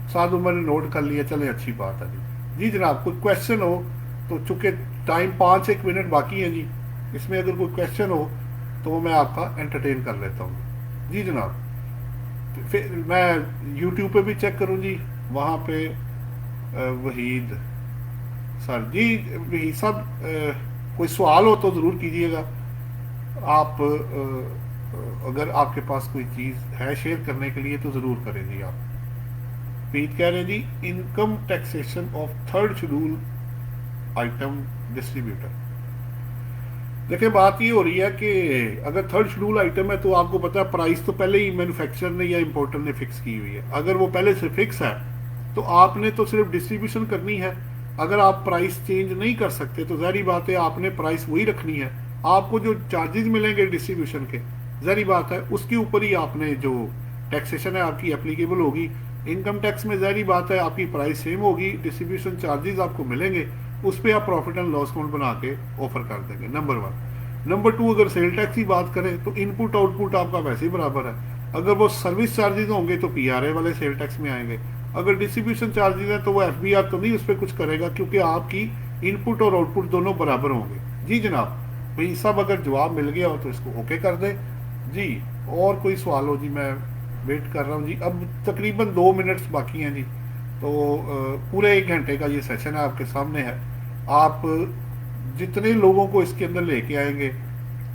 साद उमर ने नोट कर लिया, चले अच्छी बात है जी। जी जनाब, कोई क्वेश्चन हो तो, चूंकि टाइम 5-1 मिनट बाकी है जी, इसमें अगर कोई क्वेश्चन हो तो मैं आपका एंटरटेन कर लेता हूँ। जी जनाब, फिर मैं यूट्यूब पे भी चेक करूँ जी, वहाँ पे वहीद सर जी, वहीद साहब कोई सवाल हो तो ज़रूर कीजिएगा। आप अगर आपके पास कोई चीज़ है शेयर करने के लिए तो ज़रूर करें जी। आप पीत कह रहे हैं जी, income taxation of third schedule item distributor. देखिए बात ये हो रही है कि अगर थर्ड शेड्यूल आइटम है तो आपको पता है प्राइस तो पहले ही मैन्युफैक्चरर ने या इंपोर्टर ने फिक्स की हुई है। अगर वो पहले से फिक्स है तो आपने तो सिर्फ डिस्ट्रीब्यूशन करनी है। अगर आप प्राइस चेंज नहीं कर सकते तो ज़ाहिर बात है आपने प्राइस वही रखनी है। आपको जो चार्जेस मिलेंगे डिस्ट्रीब्यूशन के, ज़ाहिर बात है उसके ऊपर ही आपने जो टैक्सेशन है आपकी एप्लीकेबल होगी। इनकम टैक्स में ज़ाहिर बात है आपकी प्राइस सेम होगी, डिस्ट्रीब्यूशन चार्जेस आपको मिलेंगे, उस पर आप प्रॉफिट एंड लॉस अकाउंट बना के ऑफर कर देंगे। नंबर 1। नंबर 2, अगर सेल टैक्स की बात करें तो इनपुट आउटपुट आपका वैसे ही बराबर है। अगर वो सर्विस चार्जेस होंगे तो PRA वाले सेल टैक्स में आएंगे। अगर डिस्ट्रीब्यूशन चार्जेस है तो वो FBR तो नहीं उस पर कुछ करेगा, क्योंकि आपकी इनपुट और आउटपुट दोनों बराबर होंगे। जी जनाब, भाई सब अगर जवाब मिल गया हो तो इसको ओके कर दें जी। और कोई सवाल हो जी? मैं वेट कर रहा हूँ जी। अब तकरीबन 2 मिनट्स बाकी हैं जी, तो पूरे 1 घंटे का ये सेशन है आपके सामने है। आप जितने लोगों को इसके अंदर लेके आएंगे,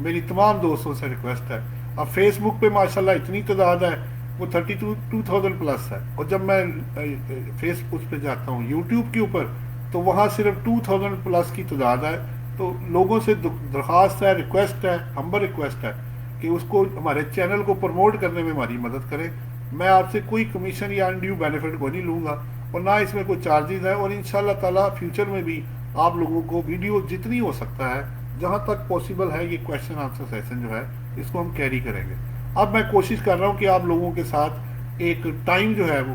मेरी तमाम दोस्तों से रिक्वेस्ट है। अब फेसबुक पे माशाल्लाह इतनी तादाद है, वो 32,000 प्लस है। और जब मैं फेसबुक पे जाता हूँ यूट्यूब के ऊपर तो वहाँ सिर्फ 2000 प्लस की तादाद है। तो लोगों से दरख्वास्त है, रिक्वेस्ट है, हम्बल रिक्वेस्ट है कि उसको हमारे चैनल को प्रमोट करने में हमारी मदद करें। मैं आपसे कोई कमीशन या अनड्यू बेनिफिट को नहीं लूँगा और ना इसमें कोई चार्जेस है। और इंशाल्लाह ताला फ्यूचर में भी आप लोगों को वीडियो जितनी हो सकता है, जहाँ तक पॉसिबल है, ये क्वेश्चन आंसर सेशन जो है इसको हम कैरी करेंगे। अब मैं कोशिश कर रहा हूँ कि आप लोगों के साथ एक टाइम जो है वो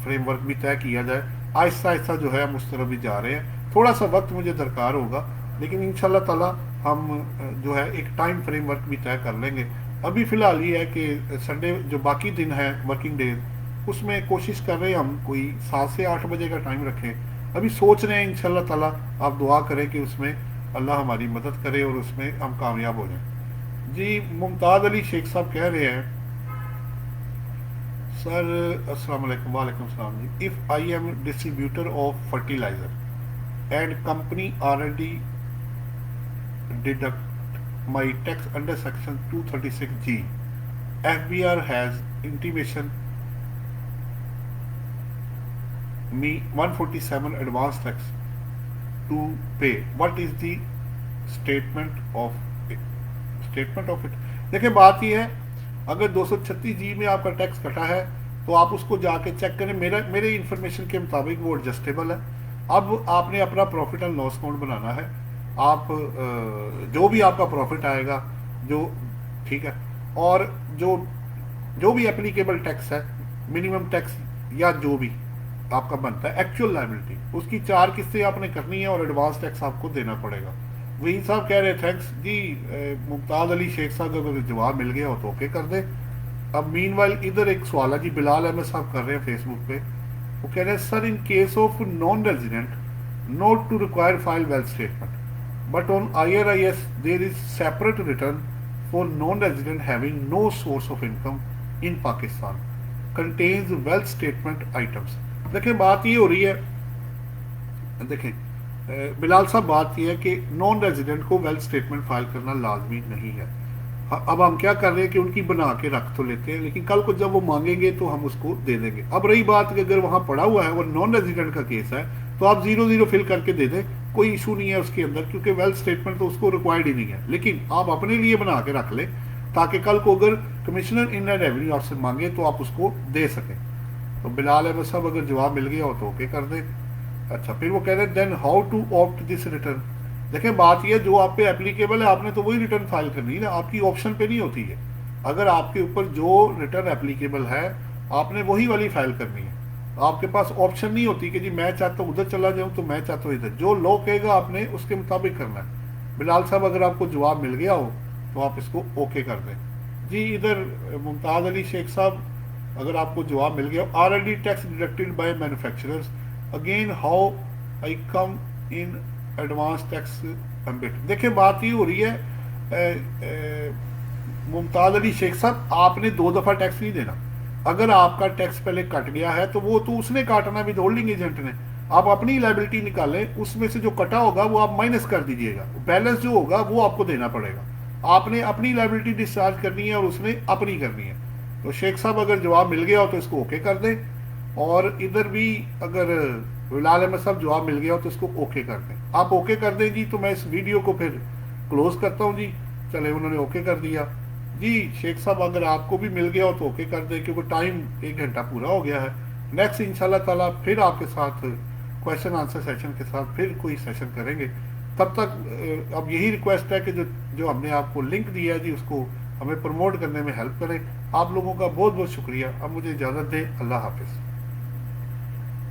फ्रेमवर्क भी तय किया जाए। आहिस्ता आहिस्ता जो है हम उस तरफ भी जा रहे हैं। थोड़ा सा वक्त मुझे दरकार होगा, लेकिन इंशाल्लाह ताला हम जो है एक टाइम फ्रेमवर्क भी तय कर लेंगे। अभी फ़िलहाल ये है कि संडे जो बाकी दिन है वर्किंग डेज, उसमें कोशिश कर रहे हैं हम कोई 7 से 8 बजे का टाइम रखें। अभी सोच रहे हैं इंशाल्लाह ताला, आप दुआ करें कि उसमें अल्लाह हमारी मदद करे और उसमें हम कामयाब हो जाएं। जी मुमताज़ अली शेख साहब कह रहे हैं, सर अस्सलाम वालेकुम। वालेकुम सलाम जी। If I am distributor of fertiliser and company already deduct my tax under section 236G. FBR has intimation me 147 advance tax to pay. What is the statement of it? देखिए बात ये है, अगर 236G में आपका टैक्स कटा है तो आप उसको जाके चेक करें। मेरे इंफॉर्मेशन के मुताबिक वो एडजस्टेबल है। अब आपने अपना प्रॉफिट एंड लॉस अकाउंट बनाना है। आप जो भी आपका प्रॉफिट आएगा, जो ठीक है, और जो जो भी एप्लीकेबल टैक्स है, मिनिमम टैक्स या जो भी आपका बनता है एक्चुअल लाइबिलिटी, उसकी 4 किस्तें आपने करनी है और एडवांस टैक्स आपको देना पड़ेगा। वही साहब कह रहे थैंक्स जी। मुमताज़ अली शेख साहब को अगर जवाब मिल गया हो तो ओके कर दे। अब मीनवाइल इधर एक सवाल है जी, बिलाल अहमद साहब कर रहे हैं फेसबुक पे। वो कह रहे हैं sir in case of non resident not to require file wealth statement but on IRIS there is separate return for non resident having no source of income in Pakistan contains wealth statement items. देखिए बात ये हो रही है, देखें बिलाल साहब, बात यह है कि नॉन रेजिडेंट को वेल्थ स्टेटमेंट फाइल करना लाजमी नहीं है। अब हम क्या कर रहे हैं कि उनकी बना के रख तो लेते हैं, लेकिन कल को जब वो मांगेंगे तो हम उसको दे देंगे। अब रही बात कि अगर वहां पड़ा हुआ है वो नॉन रेजिडेंट का केस है तो आप 0-0 फिल करके दे दें, कोई इशू नहीं है उसके अंदर, क्योंकि वेल्थ स्टेटमेंट तो उसको रिक्वायर्ड ही नहीं है। लेकिन आप अपने लिए बना के रख लें ताकि कल को अगर कमिश्नर इन रेवेन्यू आपसे मांगे तो आप उसको दे सकें। तो बिलाल अहमद साहब अगर जवाब मिल गया हो तो ओके कर दें। अच्छा, फिर वो कह रहे हैं then how to opt this return. देखें बात यह जो आप पे एप्लीकेबल है आपने तो वही रिटर्न फाइल करनी है ना, आपकी ऑप्शन पे नहीं होती है। अगर आपके ऊपर जो रिटर्न एप्लीकेबल है आपने वही वाली फाइल करनी है। आपके पास ऑप्शन नहीं होती कि जी मैं चाहता हूँ उधर चला जाऊँ तो मैं चाहता हूँ इधर। जो लॉ कहेगा आपने उसके मुताबिक करना है। बिलाल साहब अगर आपको जवाब मिल गया हो तो आप इसको ओके कर दें जी। इधर मुमताज़ अली शेख साहब अगर आपको जवाब मिल गया, R&D tax deducted by manufacturers again how I come in advance tax ambit. देखिए बात ये हो रही है मुमताज़ अली शेख साहब, आपने 2 दफ़ा टैक्स नहीं देना। अगर आपका टैक्स पहले कट गया है तो वो तो उसने काटना विद होल्डिंग एजेंट ने। आप अपनी लाइबिलिटी निकालें, उसमें से जो कटा होगा वो आप माइनस कर दीजिएगा, बैलेंस जो होगा वो आपको देना पड़ेगा। आपने अपनी लाइबिलिटी डिस्चार्ज करनी है और उसने अपनी करनी है। तो शेख साहब अगर जवाब मिल गया हो तो इसको ओके कर दें। और इधर भी अगर बिलाल अहमद साहब जवाब मिल गया हो तो इसको ओके कर दें। आप ओके कर दें जी तो मैं इस वीडियो को फिर क्लोज करता हूँ जी। चले, उन्होंने ओके कर दिया जी। शेख साहब अगर आपको भी मिल गया हो तो ओके कर दें, क्योंकि टाइम 1 घंटा पूरा हो गया है। नेक्स्ट इंशाल्लाह ताला फिर आपके साथ क्वेश्चन आंसर सेशन के साथ फिर कोई सेशन करेंगे। तब तक अब यही रिक्वेस्ट है कि जो हमने आपको लिंक दिया है जी उसको हमें प्रमोट करने में हेल्प करें। आप लोगों का बहुत बहुत शुक्रिया। अब मुझे इजाज़त दें। अल्लाह हाफिज़।